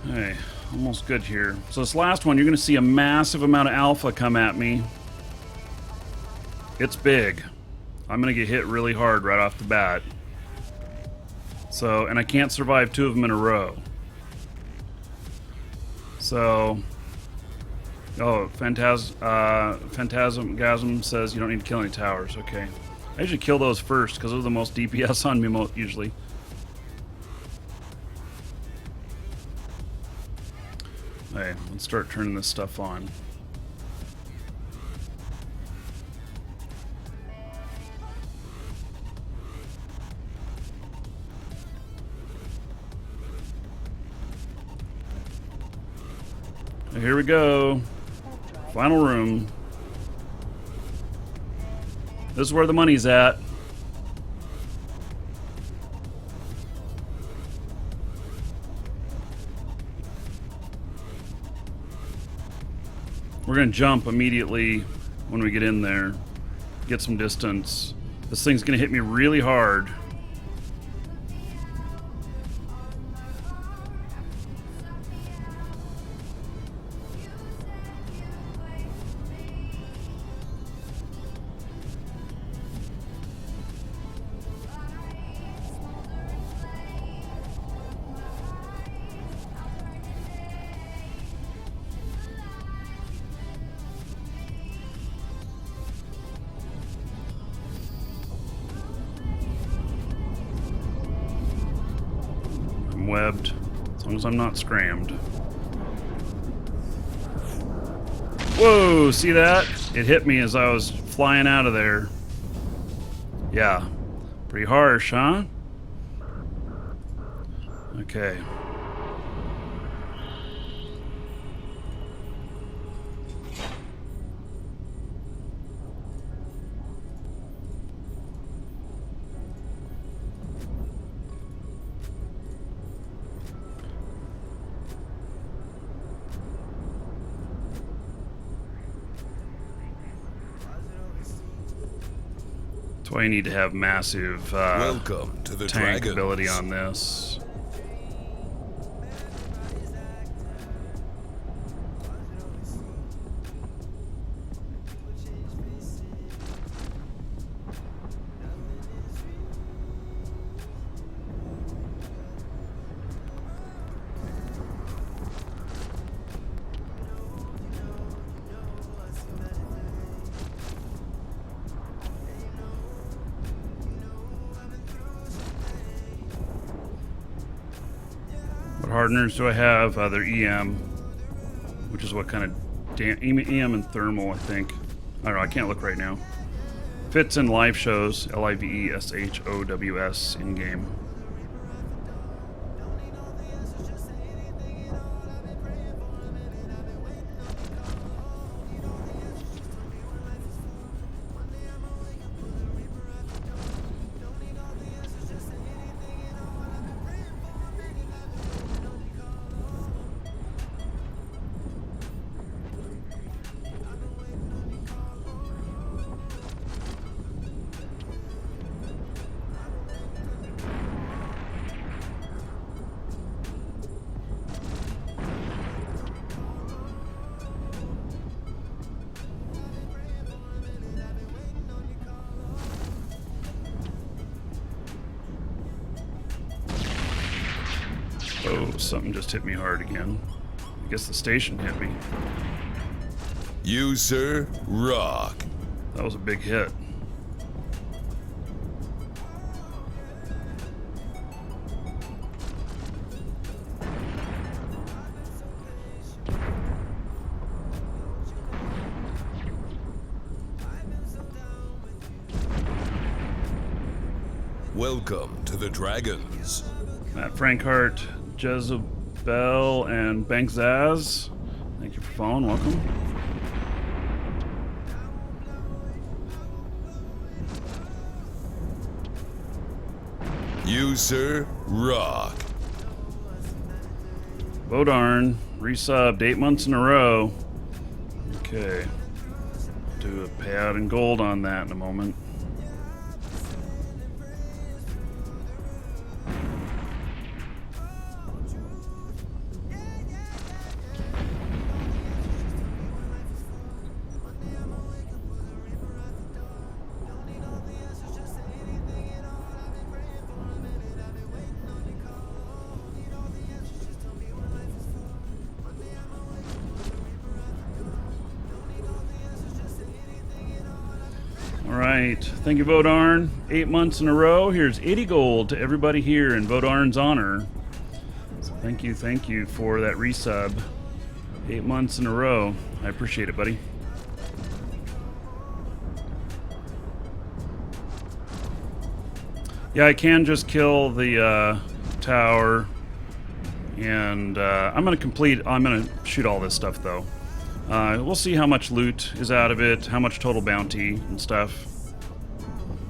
Okay, almost good here. So this last one, you're going to see a massive amount of alpha come at me. It's big. I'm going to get hit really hard right off the bat. So, and I can't survive two of them in a row. So, oh, Phantasm says you don't need to kill any towers. Okay. I usually kill those first because they're the most DPS on me usually. Hey, let's start turning this stuff on. Here we go. Final room. This is where the money's at. We're going to jump immediately when we get in there. Get some distance. This thing's going to hit me really hard. Webbed, as long as I'm not scrammed. Whoa, see that? It hit me as I was flying out of there. Yeah, pretty harsh, huh? Okay. That's why you need to have massive Welcome to the tank Dragons. ability on this. What hardeners do I have? They're EM, which is what kind of EM and thermal, I think. I don't know. I can't look right now. Fits in live shows. LIVESHOWS in game. Oh, something just hit me hard again. I guess the station hit me. You, sir, rock. That was a big hit. Welcome to the Dragons. Matt Frankhart, Jezebel, and Bankzaz. Thank you for following. Welcome. You, sir, rock. Bodarn, resubbed 8 months in a row. Okay. Do a payout in gold on that in a moment. Alright, thank you Vodarn. 8 months in a row. Here's 80 gold to everybody here in Vodarn's honor. So thank you for that resub. 8 months in a row. I appreciate it, buddy. Yeah, I can just kill the tower. And I'm going to shoot all this stuff though. We'll see how much loot is out of it, how much total bounty and stuff.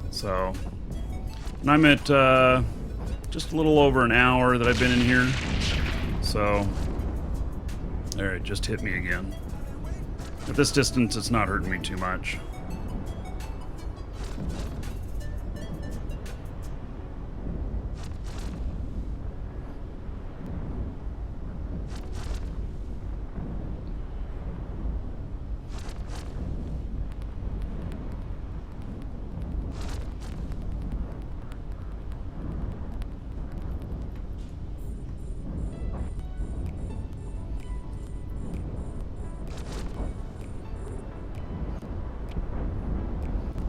So, and I'm at just a little over an hour that I've been in here. So, there, it just hit me again. At this distance, it's not hurting me too much.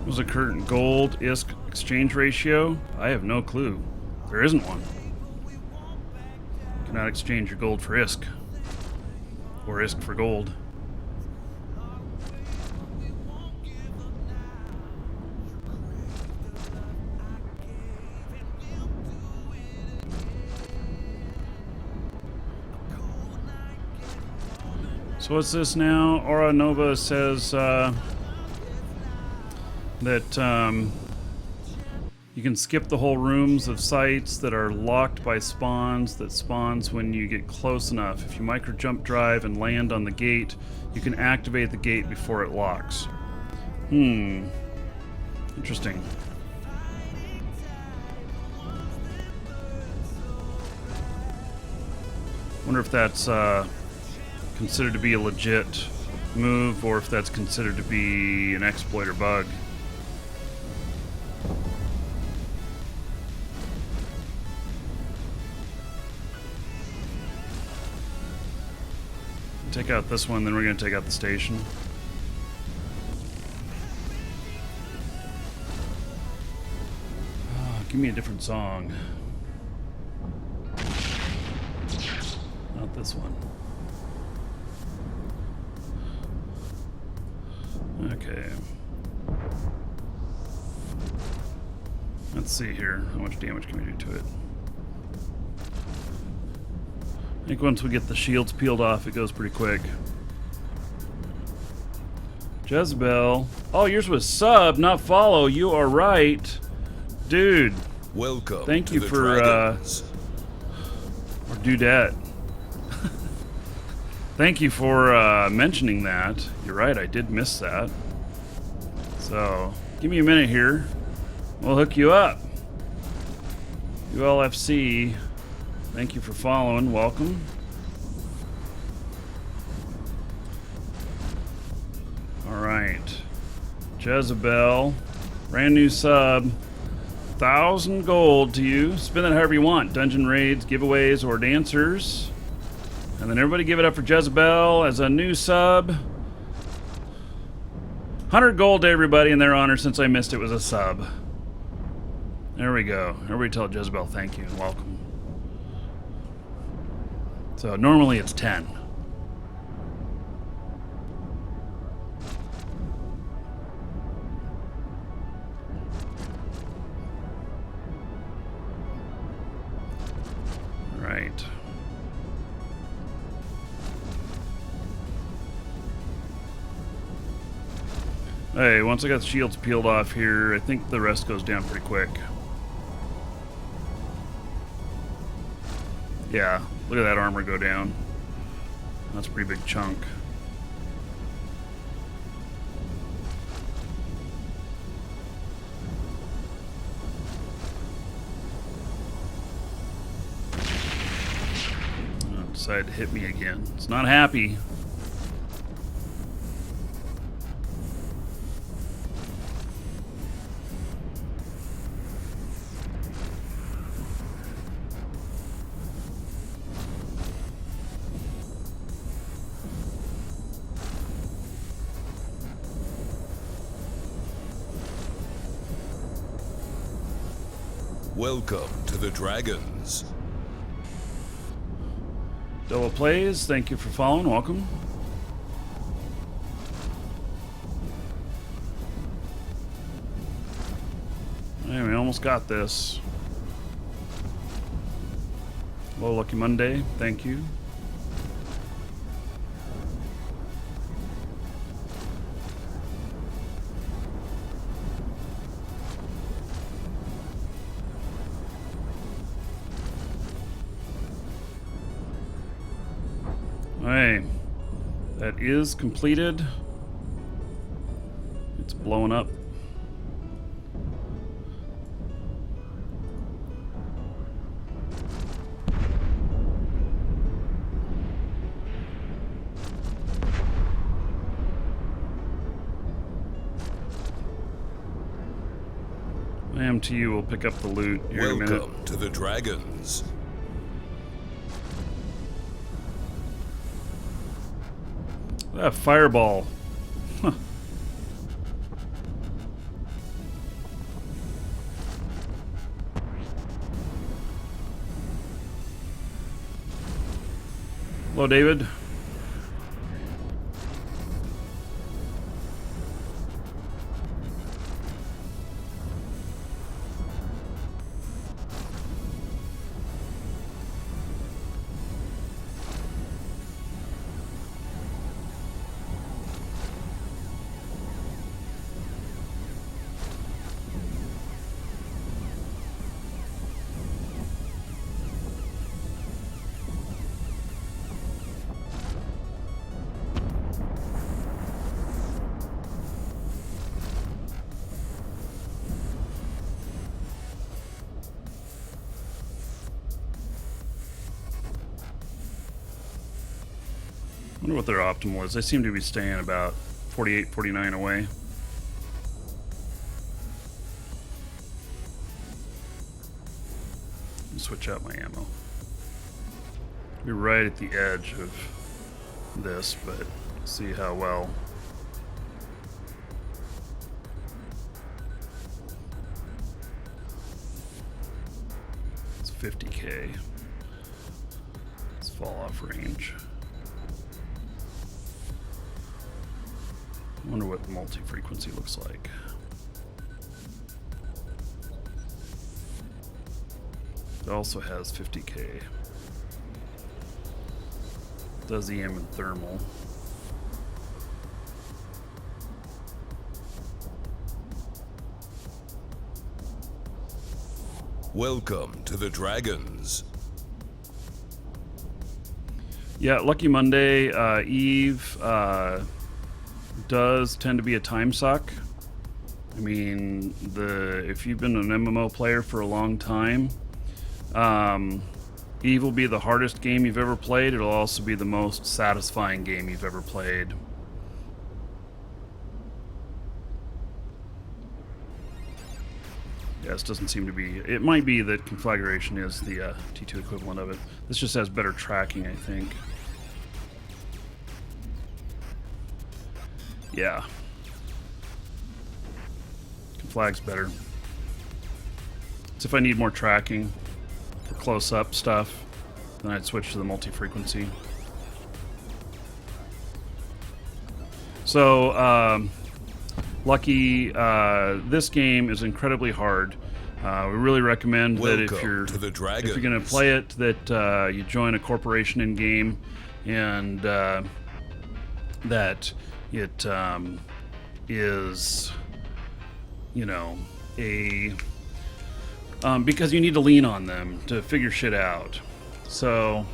Was a current gold ISK exchange ratio? I have no clue. There isn't one. You cannot exchange your gold for ISK. Or ISK for gold. So what's this now? Aura Nova says that you can skip the whole rooms of sites that are locked by spawns that spawns when you get close enough. If you micro jump drive and land on the gate, you can activate the gate before it locks. Interesting. Wonder if that's considered to be a legit move or if that's considered to be an exploit or bug. Take out this one, then we're going to take out the station. Oh, give me a different song. Not this one. Okay. Let's see here. How much damage can we do to it? I think once we get the shields peeled off, it goes pretty quick. Jezebel. Oh, yours was sub, not follow. You are right. Dude. Welcome. Thank to you the for, dragons. or dudette. Thank you for mentioning that. You're right, I did miss that. So, give me a minute here. We'll hook you up. ULFC. Thank you for following. Welcome. All right. Jezebel. Brand new sub. 1,000 gold to you. Spend that however you want. Dungeon raids, giveaways, or dancers. And then everybody give it up for Jezebel as a new sub. 100 gold to everybody in their honor since I missed it was a sub. There we go. Everybody tell Jezebel thank you and welcome. So normally it's 10. Right. Hey, once I got the shields peeled off here, I think the rest goes down pretty quick. Yeah, look at that armor go down. That's a pretty big chunk. It decided to hit me again. It's not happy. Welcome to the dragons. Double plays, thank you for following. Welcome. Hey, we almost got this. Hello, Lucky Monday. Thank you. Hey, that is completed. It's blowing up. MTU will pick up the loot here in a minute. Welcome to the dragons. That fireball. Huh. Hello, David. wonder what their optimal is. They seem to be staying about 48, 49 away. Switch out my ammo. Be right at the edge of this, but see how well. It's 50k. It's fall off range. I wonder what the multi-frequency looks like. It also has 50k. Does EM and thermal. Welcome to the Dragons. Yeah, Lucky Monday, Eve does tend to be a time suck. I mean, if you've been an MMO player for a long time, Eve will be the hardest game you've ever played. It'll also be the most satisfying game you've ever played. Yeah, this doesn't seem to be... It might be that conflagration is the T2 equivalent of it. This just has better tracking, I think. Yeah. Conflag's better. So if I need more tracking for close-up stuff, then I'd switch to the multi-frequency. So, Lucky, this game is incredibly hard. We really recommend that if you're going to play it, that you join a corporation in game, and that it is, you know, because you need to lean on them to figure shit out. So,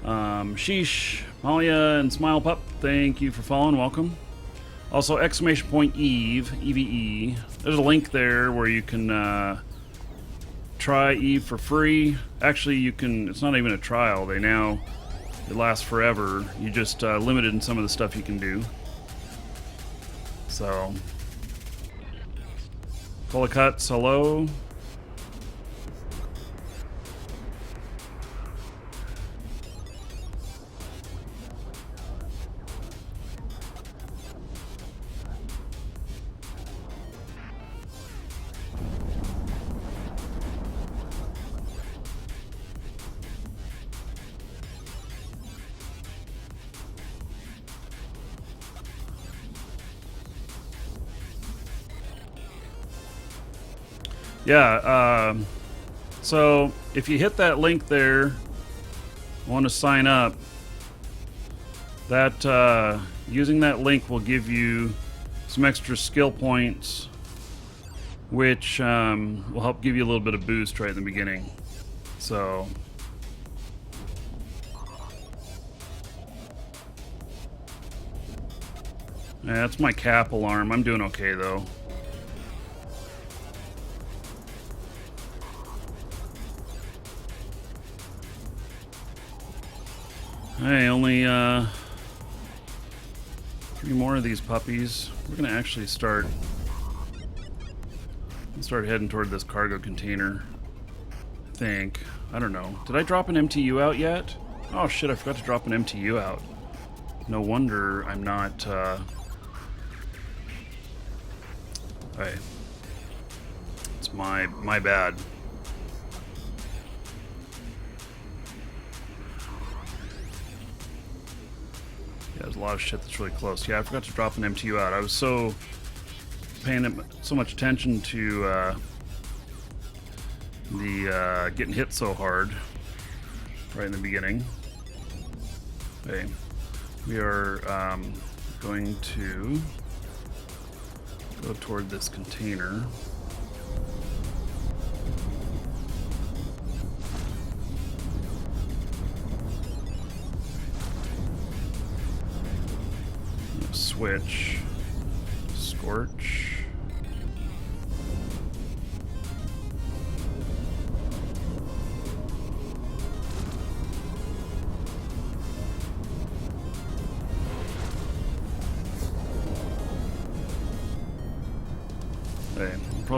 Sheesh, Malia, and Smile Pup, thank you for following. Welcome. Also, exclamation point Eve, EVE. There's a link there where you can try Eve for free. Actually, you can. It's not even a trial. It lasts forever. You just limited in some of the stuff you can do. So, Fullacuts, hello. Yeah, so if you hit that link there, want to sign up, that using that link will give you some extra skill points, which will help give you a little bit of boost right in the beginning. So yeah, that's my cap alarm. I'm doing okay though. Hey, only 3 more of these puppies. We're gonna actually start heading toward this cargo container. I think. I don't know. Did I drop an MTU out yet? Oh shit, I forgot to drop an MTU out. No wonder I'm not hey. It's my bad. Yeah, there's a lot of shit that's really close. Yeah, I forgot to drop an MTU out. I was so paying so much attention to the getting hit so hard right in the beginning. Okay, we are going to go toward this container. Switch, Scorch.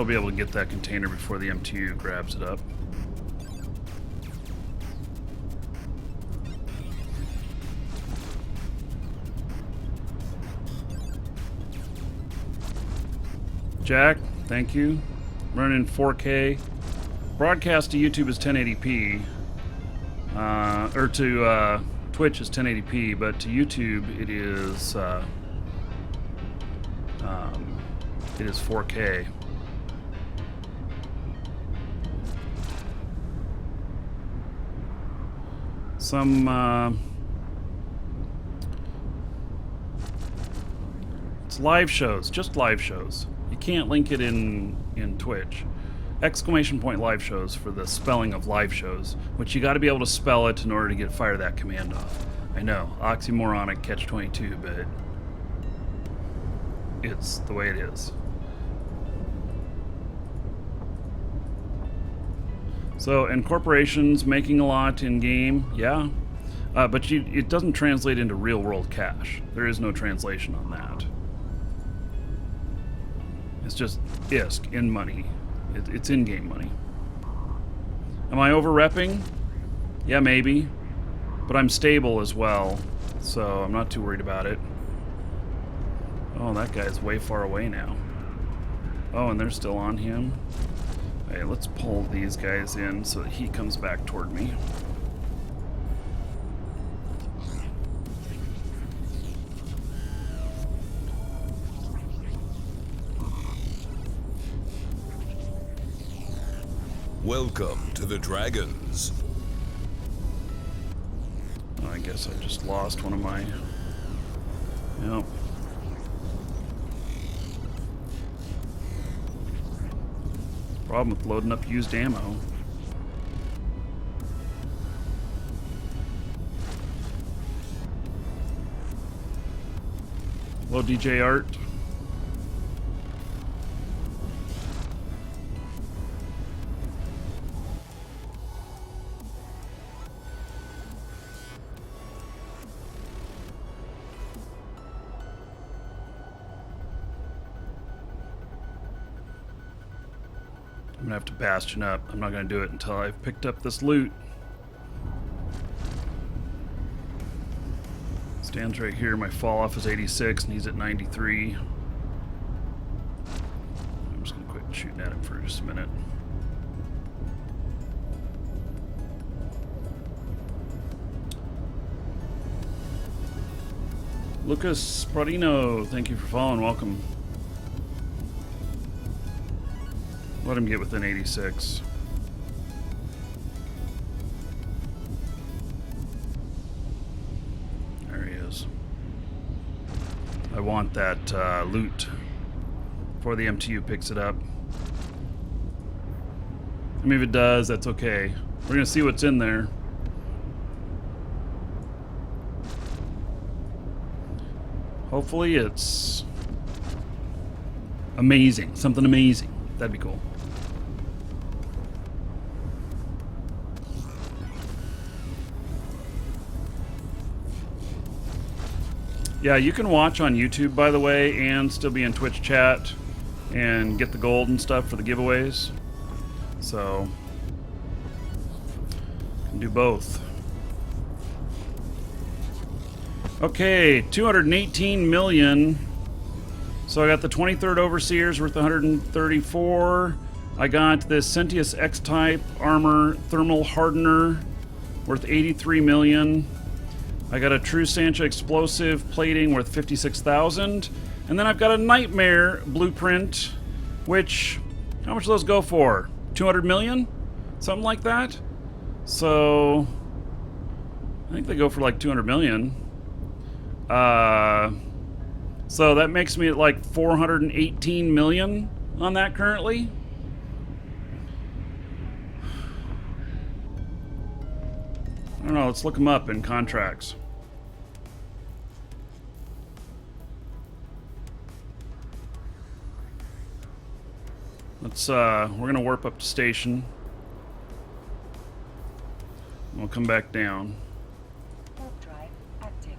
We'll be able to get that container before the MTU grabs it up. Jack, thank you. Running 4K. Broadcast to YouTube is 1080p. Or to Twitch is 1080p, but to YouTube it is 4K. It's live shows, just live shows. You can't link it in Twitch. Exclamation point live shows for the spelling of live shows, which you got to be able to spell it in order to fire that command off. I know, oxymoronic catch-22, but it's the way it is. So, and corporations making a lot in game, yeah, but it doesn't translate into real-world cash. There is no translation on that. It's just ISK in money. It's in-game money. Am I over-repping? Yeah, maybe. But I'm stable as well, so I'm not too worried about it. Oh, that guy's way far away now. Oh, and they're still on him. Hey, let's pull these guys in so that he comes back toward me. Welcome to the Dragons. Oh, I guess I just lost one of my... Yep. Problem with loading up used ammo. Hello, DJ Art. I'm gonna have to bastion up. I'm not gonna do it until I've picked up this loot. Stands right here. My fall off is 86 and he's at 93. I'm just gonna quit shooting at him for just a minute. Lucas Prodino, thank you for following. Welcome. Let him get within 86. There he is. I want that loot before the MTU picks it up. I mean, if it does, that's okay. We're gonna see what's in there. Hopefully it's amazing. Something amazing. That'd be cool. Yeah, you can watch on YouTube, by the way, and still be in Twitch chat and get the gold and stuff for the giveaways. So, you can do both. Okay, 218 million. So I got the 23rd Overseers worth 134. I got this Centus X-Type Armor Thermal Hardener worth 83 million. I got a True Sancha Explosive Plating worth 56,000. And then I've got a Nightmare Blueprint, which, how much do those go for? 200 million? Something like that? So, I think they go for like 200 million. So that makes me at like 418 million on that currently. I don't know, let's look them up in contracts. We're gonna warp up to station. We'll come back down. Warp drive active.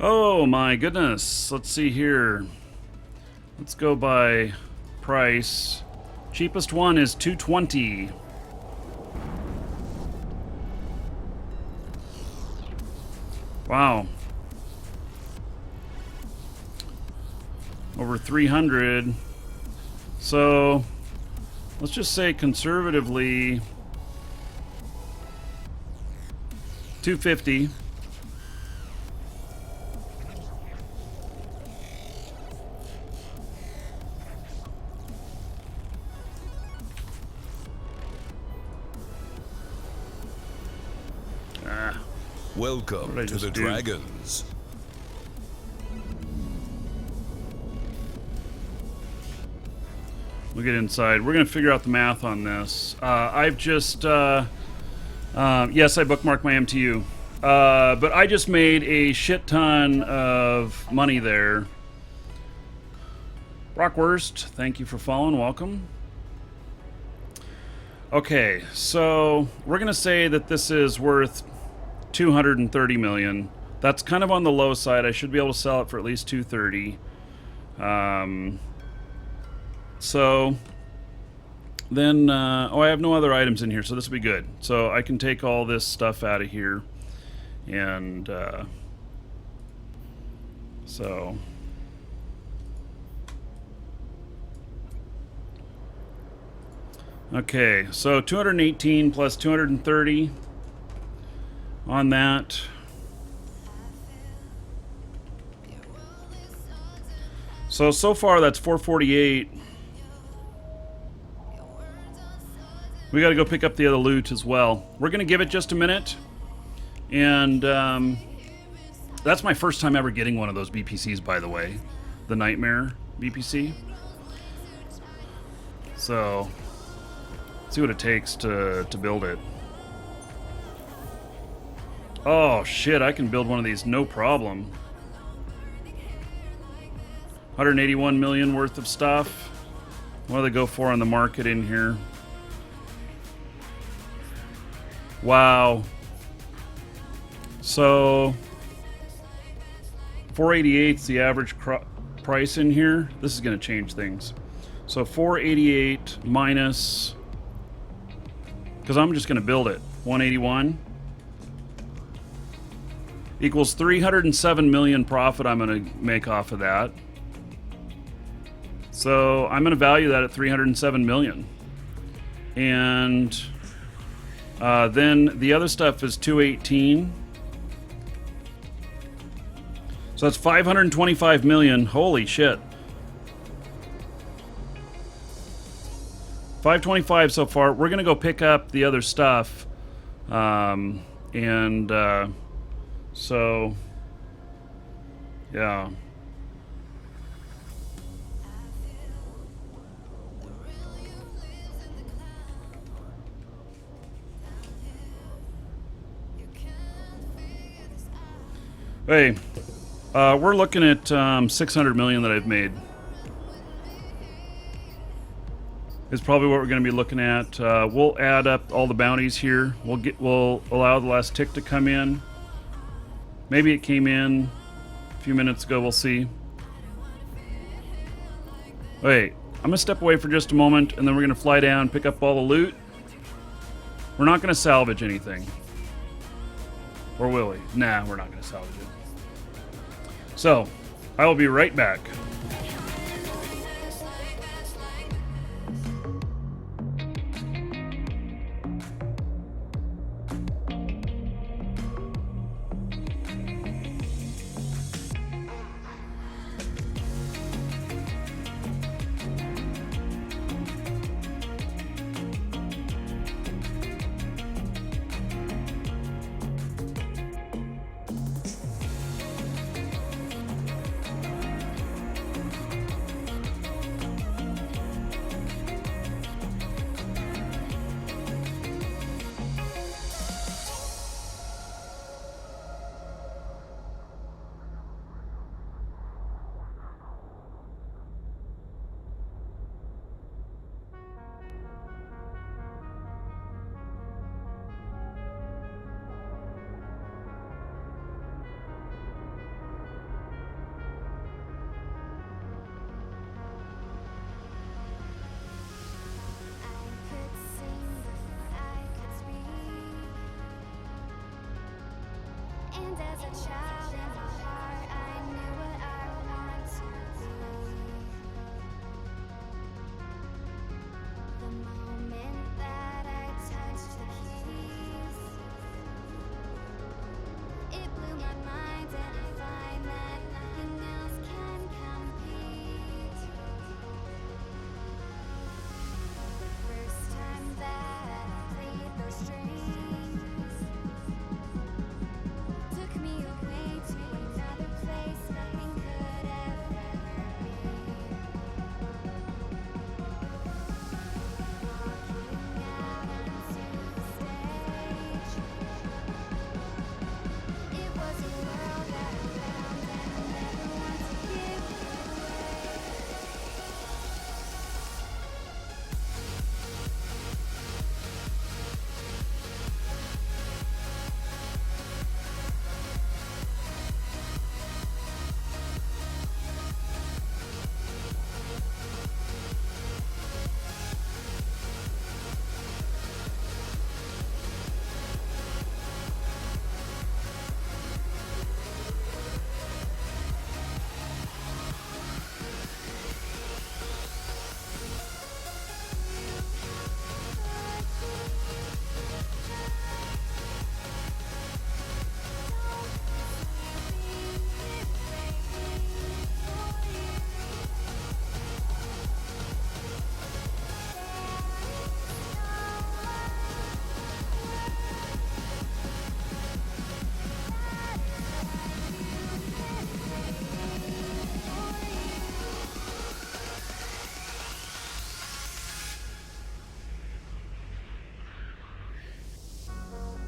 Oh my goodness. Let's see here. Let's go by price. Cheapest one is 220. Wow. Over 300. So let's just say conservatively 250. Welcome What did I to just the do? Dragons. We'll get inside. We're going to figure out the math on this. I've just... yes, I bookmarked my MTU. But I just made a shit ton of money there. Brockwurst, thank you for following. Welcome. Okay, so we're going to say that this is worth 230 million. That's kind of on the low side. I should be able to sell it for at least 230. So then, I have no other items in here, so this will be good. So I can take all this stuff out of here. And, so... Okay, so 218 plus 230 on that. So far that's 448. We got to go pick up the other loot as well. We're going to give it just a minute. And that's my first time ever getting one of those BPCs, by the way. The Nightmare BPC. So... see what it takes to build it. Oh shit, I can build one of these no problem. 181 million worth of stuff. What do they go for on the market in here? Wow. So 488 is the average price in here. This is going to change things. So 488 minus... because I'm just going to build it. 181 equals 307 million profit I'm going to make off of that. So I'm going to value that at 307 million. And then the other stuff is 218. So that's 525 million. Holy shit. 525 so far. We're going to go pick up the other stuff. So, yeah. Hey, we're looking at 600 million that I've made. Is probably what we're going to be looking at. We'll add up all the bounties here. We'll allow the last tick to come in. Maybe it came in a few minutes ago. We'll see. Wait, I'm going to step away for just a moment, and then we're going to fly down, pick up all the loot. We're not going to salvage anything. Or will we? Nah, we're not going to salvage it. So, I will be right back. And as a child in my heart, I knew what I want to be. The moment that I touched the keys, it blew my mind, and I find that nothing else can compete. The first time that I played those strings took me away to another place nothing could ever be. Walking out onto the stage, it was a world that I found and I never want to give away.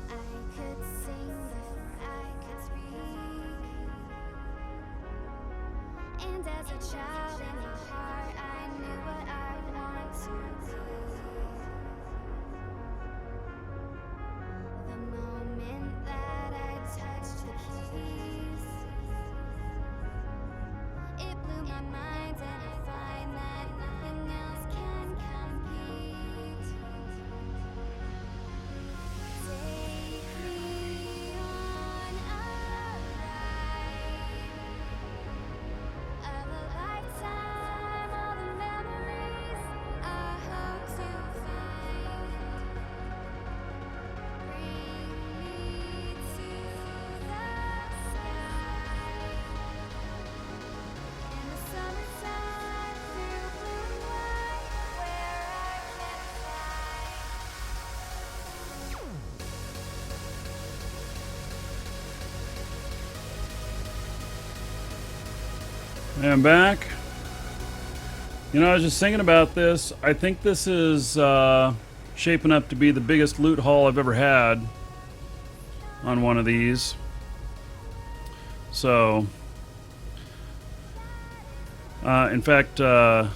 I could sing before I could speak, and as a child in my heart, I knew what I want to be. The moment that I touched the keys, it blew my mind, and I find that nothing else can compete. Take me on a ride of a lifetime, all the memories I hope to find. Bring me to the sky in the summertime, through blue and white, where I can fly. And I'm back. You know, I was just thinking about this. I think this is shaping up to be the biggest loot haul I've ever had on one of these. So, in fact, wonder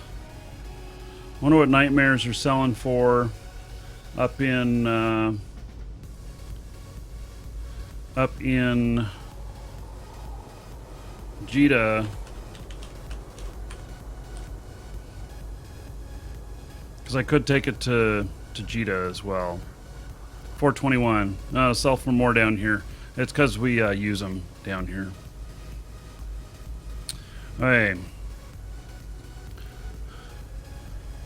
what nightmares are selling for up in Jita. Because I could take it to Jita as well. 421. Sell for more down here. It's because we use them down here. Alright.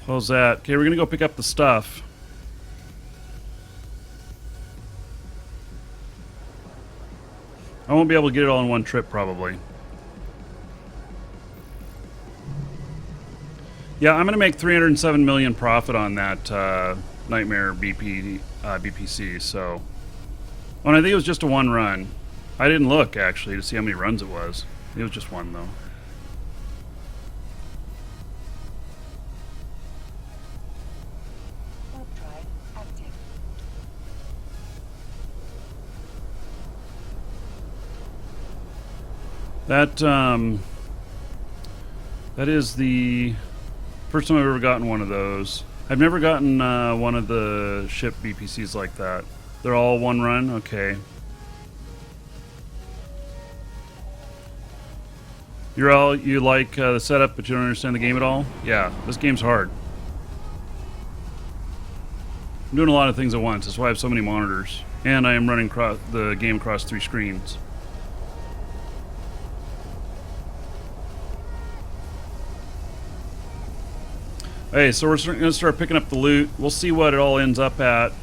Close that. Okay, we're going to go pick up the stuff. I won't be able to get it all in one trip, probably. Yeah, I'm going to make 307 million profit on that Nightmare BPC, so... Oh, and I think it was just a one run. I didn't look, actually, to see how many runs it was. It was just one, though. Warp drive active. That is the first time I've ever gotten one of those. I've never gotten one of the ship BPCs like that. They're all one run? Okay. You like the setup, but you don't understand the game at all? Yeah, this game's hard. I'm doing a lot of things at once. That's why I have so many monitors. And I am running the game across 3 screens. Hey, so we're going to start picking up the loot. We'll see what it all ends up at.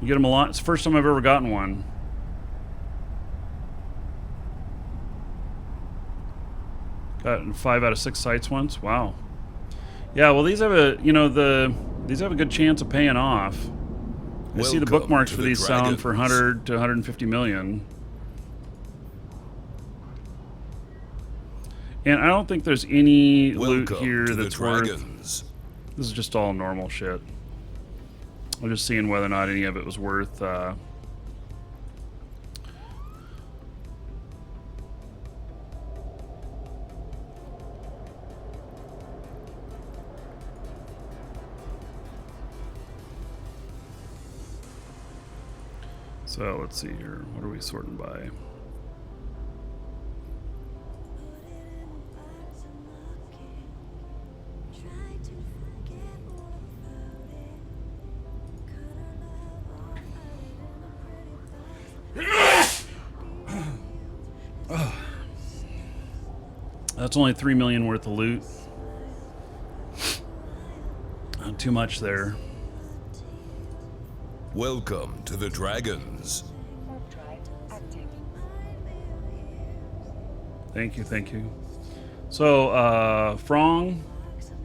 You get them a lot. It's the first time I've ever gotten one. Got 5 out of 6 sites once. Wow. Yeah, well, these have a these have a good chance of paying off. I see the bookmarks for these selling for 100 to 150 million. And I don't think there's any loot here that's worth. This is just all normal shit. I'm just seeing whether or not any of it was worth. So let's see here. What are we sorting by? That's only 3 million worth of loot. Not too much there. Welcome to the Dragons. Warp drive active. Thank you, thank you. So, Frong,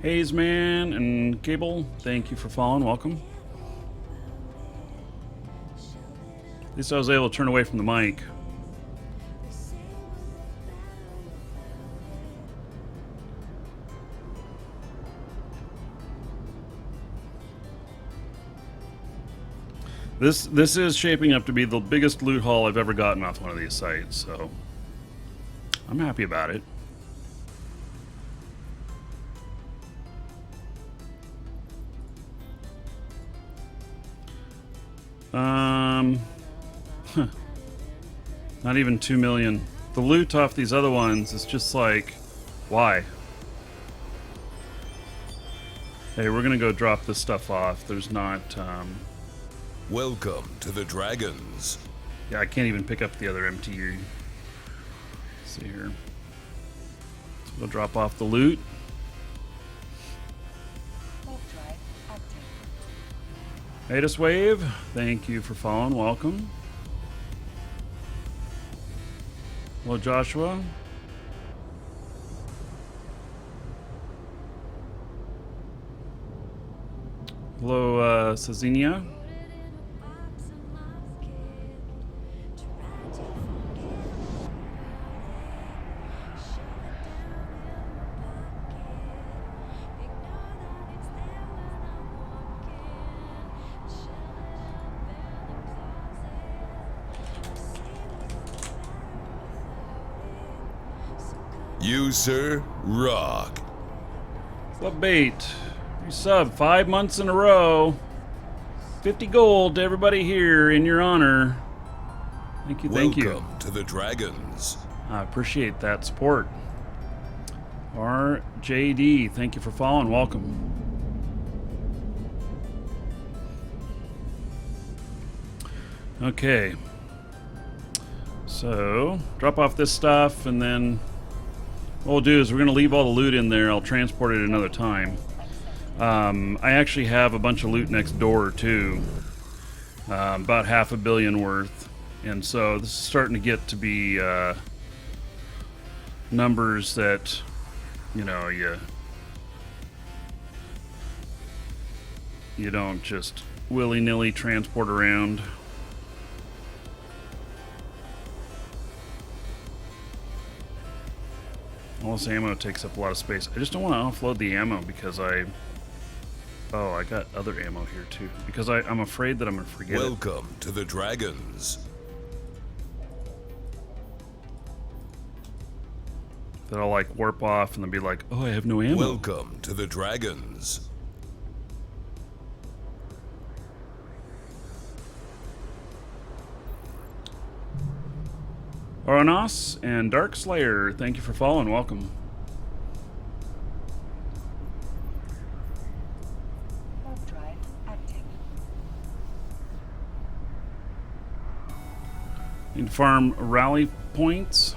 Hazeman, and Cable, thank you for following. Welcome. At least I was able to turn away from the mic. This is shaping up to be the biggest loot haul I've ever gotten off one of these sites, so I'm happy about it. Not even 2 million. The loot off these other ones is just like, why? Hey, we're gonna go drop this stuff off. There's not, Welcome to the Dragons. yeah, I can't even pick up the other MTU. Let's see here. So we'll drop off the loot. Warp drive active. Atus Wave, thank you for following. Welcome. Hello, Joshua. Hello, Cezinia. You, sir, rock. What bait? You sub 5 months in a row. 50 gold to everybody here in your honor. Thank you, thank you. Welcome to the Dragons. I appreciate that support. RJD, thank you for following. Welcome. Okay. So, drop off this stuff, and then what we'll do is we're going to leave all the loot in there. I'll transport it another time. I actually have a bunch of loot next door, too. About 500 million worth. And so this is starting to get to be numbers that, you know, you don't just willy-nilly transport around. All this ammo takes up a lot of space. I just don't want to offload the ammo because I got other ammo here too. Because I'm afraid that I'm going to forget it. Welcome to the Dragons. That I'll like warp off and then be like, oh, I have no ammo. Welcome to the Dragons. Oronos and Dark Slayer, thank you for following. Welcome. Warp drive active. Need to farm rally points.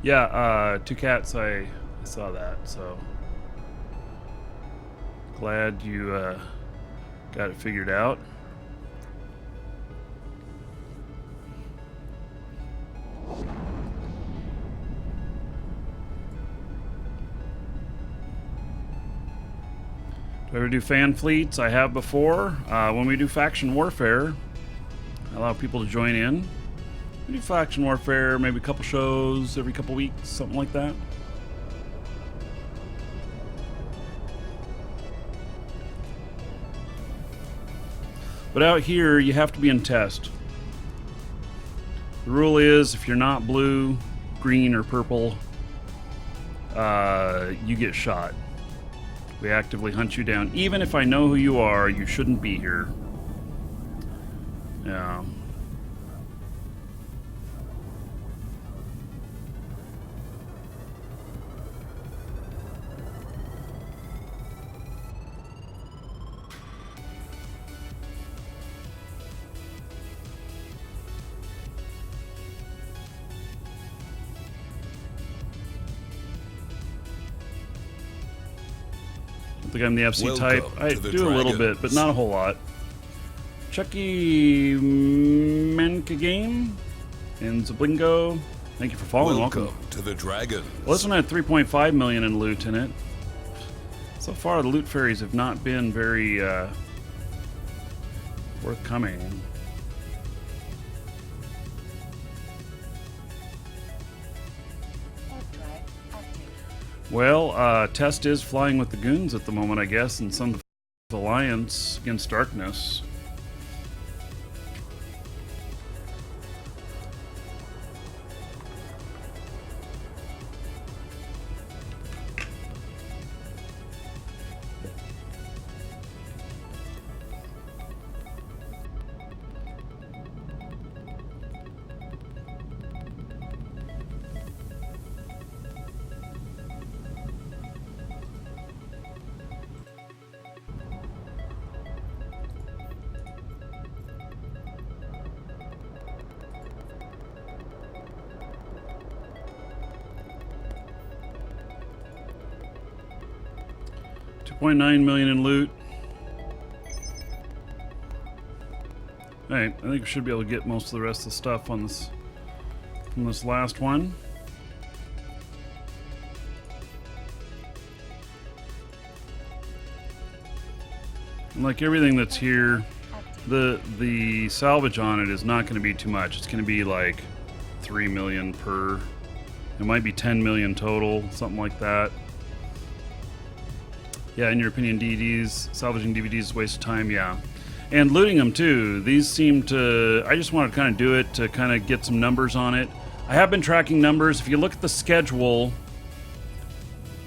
Yeah, two cats. I saw that. So glad you got it figured out. Do I ever do fan fleets? I have before. When we do faction warfare, I allow people to join in. We do faction warfare, maybe a couple shows every couple weeks, something like that. But out here, you have to be in test. The rule is, if you're not blue, green, or purple, you get shot. We actively hunt you down. Even if I know who you are, you shouldn't be here. Yeah. I think I'm the FC Welcome type. I to the do a little bit, Dragons. but not a whole lot. Chucky Menka Game and Zablingo. Thank you for following. Welcome Welcome. to the Dragons. Well, this one had 3.5 million in loot in it. So far, the loot fairies have not been very forthcoming. Warp drive active. Well, Test is flying with the goons at the moment, I guess, and some of the Alliance against Darkness. $2.9 million in loot. Alright, I think we should be able to get most of the rest of the stuff on this from this last one. And like everything that's here, the salvage on it is not going to be too much. It's going to be like 3 million per. It might be 10 million total, something like that. Yeah, in your opinion, DVDs, salvaging DVDs is a waste of time, yeah. And looting them too. These seem to, I just wanted to kind of do it to kind of get some numbers on it. I have been tracking numbers. If you look at the schedule,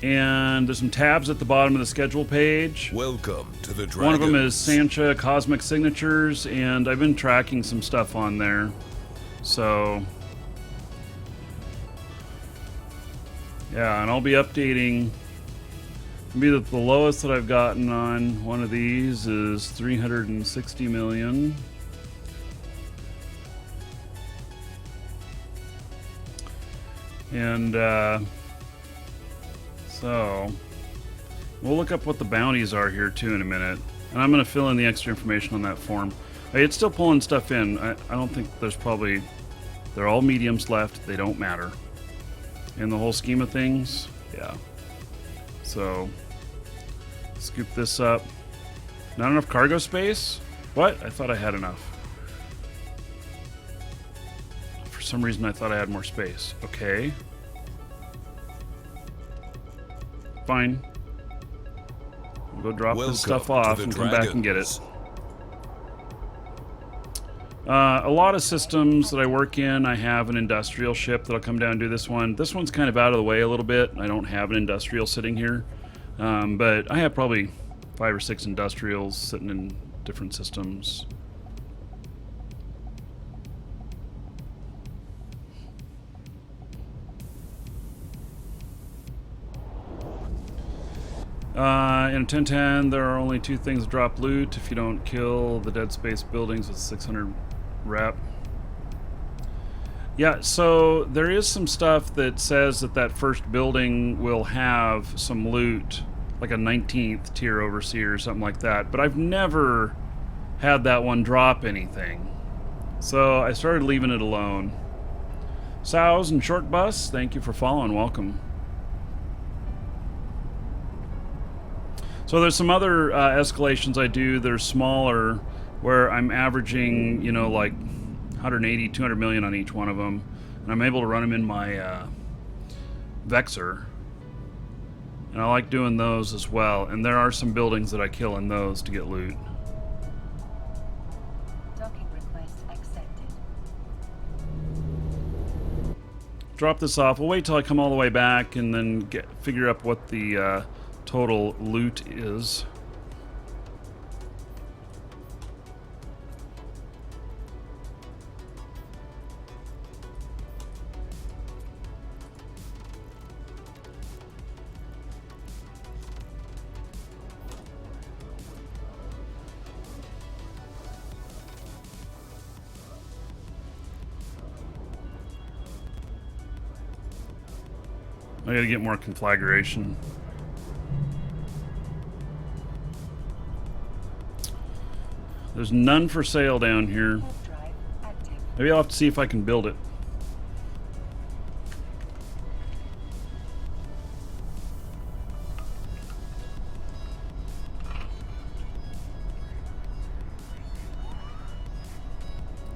and there's some tabs at the bottom of the schedule page. Welcome to the Dragons. One of them is Sancha Cosmic Signatures, and I've been tracking some stuff on there. So, yeah, and I'll be updating. Maybe the lowest that I've gotten on one of these is 360 million. And so we'll look up what the bounties are here too in a minute. And I'm going to fill in the extra information on that form. It's still pulling stuff in. I don't think there's probably... They're all mediums left. They don't matter. In the whole scheme of things, yeah. So, scoop this up. Not enough cargo space? What? I thought I had enough. For some reason, I thought I had more space. Okay. Fine. We'll go drop Welcome this stuff to off the and come back and get it. Dragons. A lot of systems that I work in, I have an industrial ship that'll come down and do this one. This one's kind of out of the way a little bit. I don't have an industrial sitting here. But I have probably 5 or 6 industrials sitting in different systems. In a 1010, there are only 2 things that drop loot if you don't kill the dead space buildings with 600 rep. Yeah, so there is some stuff that says that that first building will have some loot, like a 19th tier overseer or something like that, but I've never had that one drop anything. So I started leaving it alone. Sows and Short Bus, thank you for following. Welcome. So there's some other escalations I do that are smaller, where I'm averaging, you know, like 180, 200 million on each one of them, and I'm able to run them in my Vexer. And I like doing those as well. And there are some buildings that I kill in those to get loot. Docking request accepted. Drop this off. We'll wait till I come all the way back and then figure out what the total loot is. I gotta get more conflagration. There's none for sale down here. Warp drive active. Maybe I'll have to see if I can build it.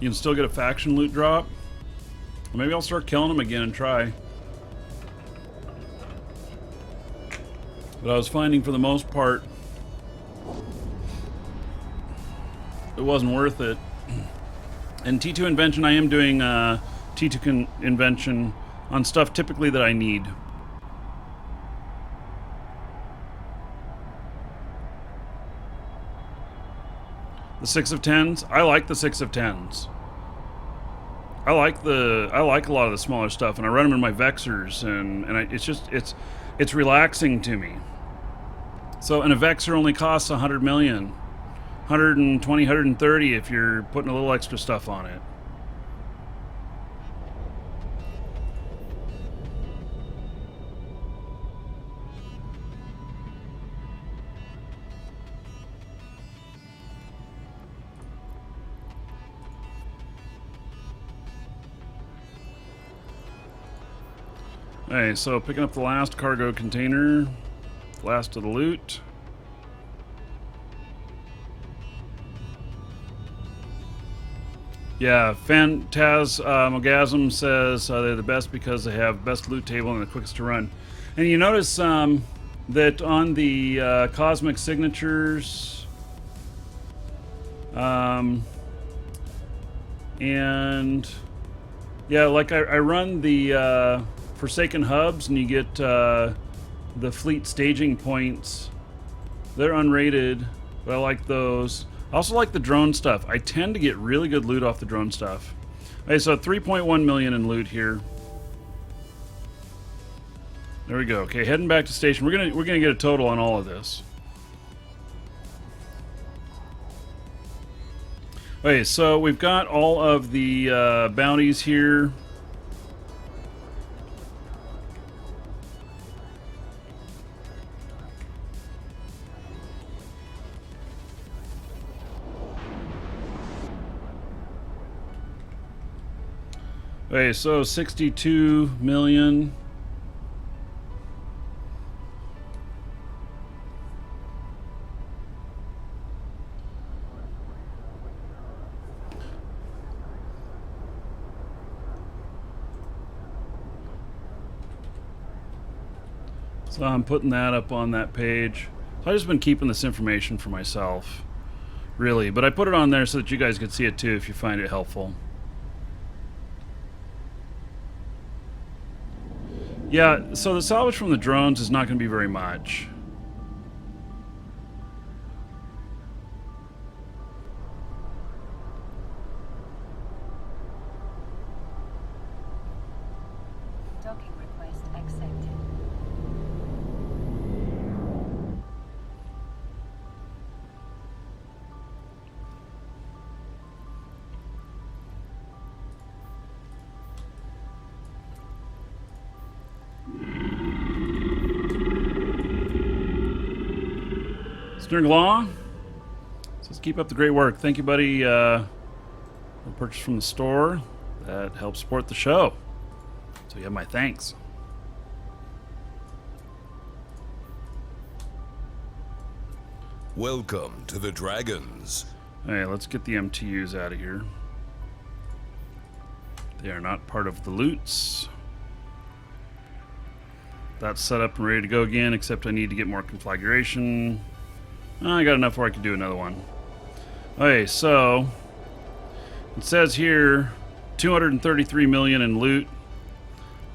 You can still get a faction loot drop. Maybe I'll start killing them again and try. But I was finding for the most part it wasn't worth it. And T2 Invention, I am doing T2 Invention on stuff typically that I need. The 6 of 10s, I like the 6 of 10s. I like a lot of the smaller stuff, and I run them in my Vexers, and it's relaxing to me. So, and a Vexer only costs 100 million. 120, 130 if you're putting a little extra stuff on it. Alright, so picking up the last cargo container. Last of the loot. Yeah, Phantaz Mogasm says they're the best because they have best loot table and the quickest to run. And you notice that on the Cosmic Signatures and yeah, like I run the Forsaken Hubs, and you get the fleet staging points. They're unrated, but I like those. I also like the drone stuff. I tend to get really good loot off the drone stuff. Okay, so 3.1 million in loot here. There we go. Okay, heading back to station. We're gonna get a total on all of this. Okay, so we've got all of the bounties here. Okay, so 62 million. So I'm putting that up on that page. So I've just been keeping this information for myself, really. But I put it on there so that you guys could see it too if you find it helpful. Yeah, so the salvage from the drones is not going to be very much. Docking request accepted. Snurglaw says, keep up the great work. Thank you, buddy. Purchase from the store. That helps support the show. So you have my thanks. Welcome to the Dragons. Hey, let's get the MTUs out of here. They are not part of the loots. That's set up and ready to go again, except I need to get more configuration. I got enough where I can do another one. Okay, so it says here 233 million in loot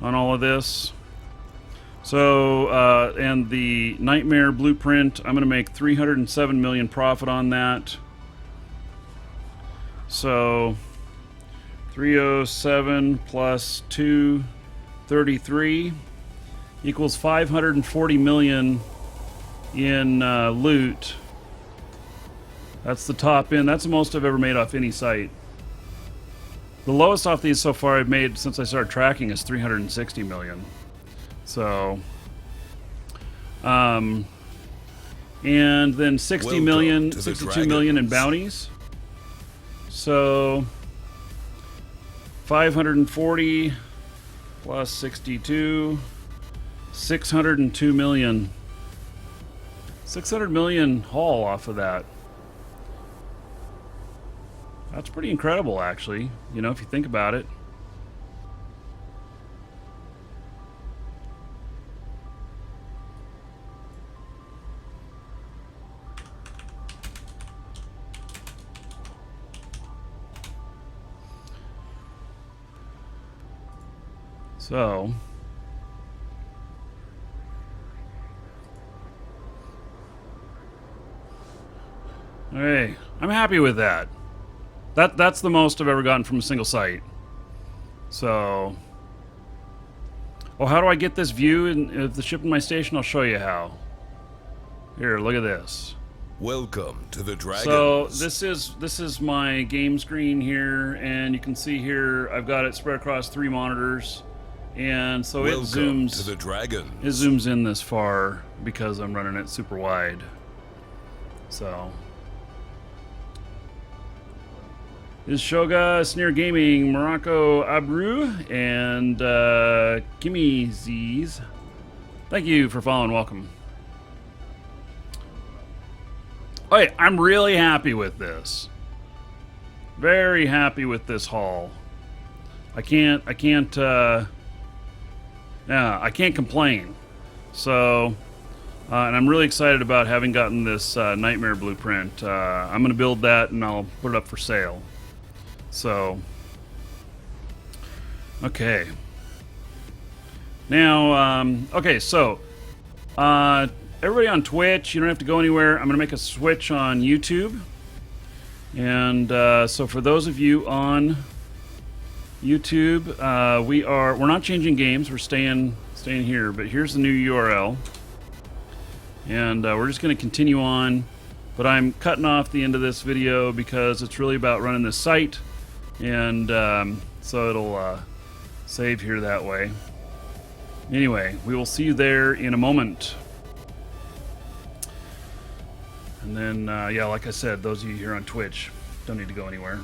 on all of this. So, and the Nightmare Blueprint, I'm going to make 307 million profit on that. So 307 plus 233 equals 540 million in loot. That's the top end. That's the most I've ever made off any site. The lowest off these so far I've made since I started tracking is 360 million. So, and then 60 million, 62 million in bounties. So 540 plus 62, 602 million. 600 million haul off of that. That's pretty incredible, actually, you know, if you think about it. So, hey, I'm happy with that. That's the most I've ever gotten from a single site. So, oh, how do I get this view of the ship in my station? I'll show you how. Here, look at this. Welcome to the Dragons. So this is my game screen here, and you can see here I've got it spread across 3 monitors. And so Welcome it zooms to the Dragons. It zooms in this far because I'm running it super wide. So this is Shoga, Sneer Gaming, Morocco Abru, and Kimmy Z's. Thank you for following. Welcome. Okay, I'm really happy with this. Very happy with this haul. I can't complain. So, and I'm really excited about having gotten this Nightmare Blueprint. I'm going to build that and I'll put it up for sale. So, okay. Now, okay, so, everybody on Twitch, you don't have to go anywhere. I'm going to make a switch on YouTube. And so for those of you on YouTube, we're not changing games. We're staying here. But here's the new URL, and we're just going to continue on. But I'm cutting off the end of this video because it's really about running this site, and so it'll save here that way. Anyway, we will see you there in a moment. And then, yeah, like I said, those of you here on Twitch don't need to go anywhere.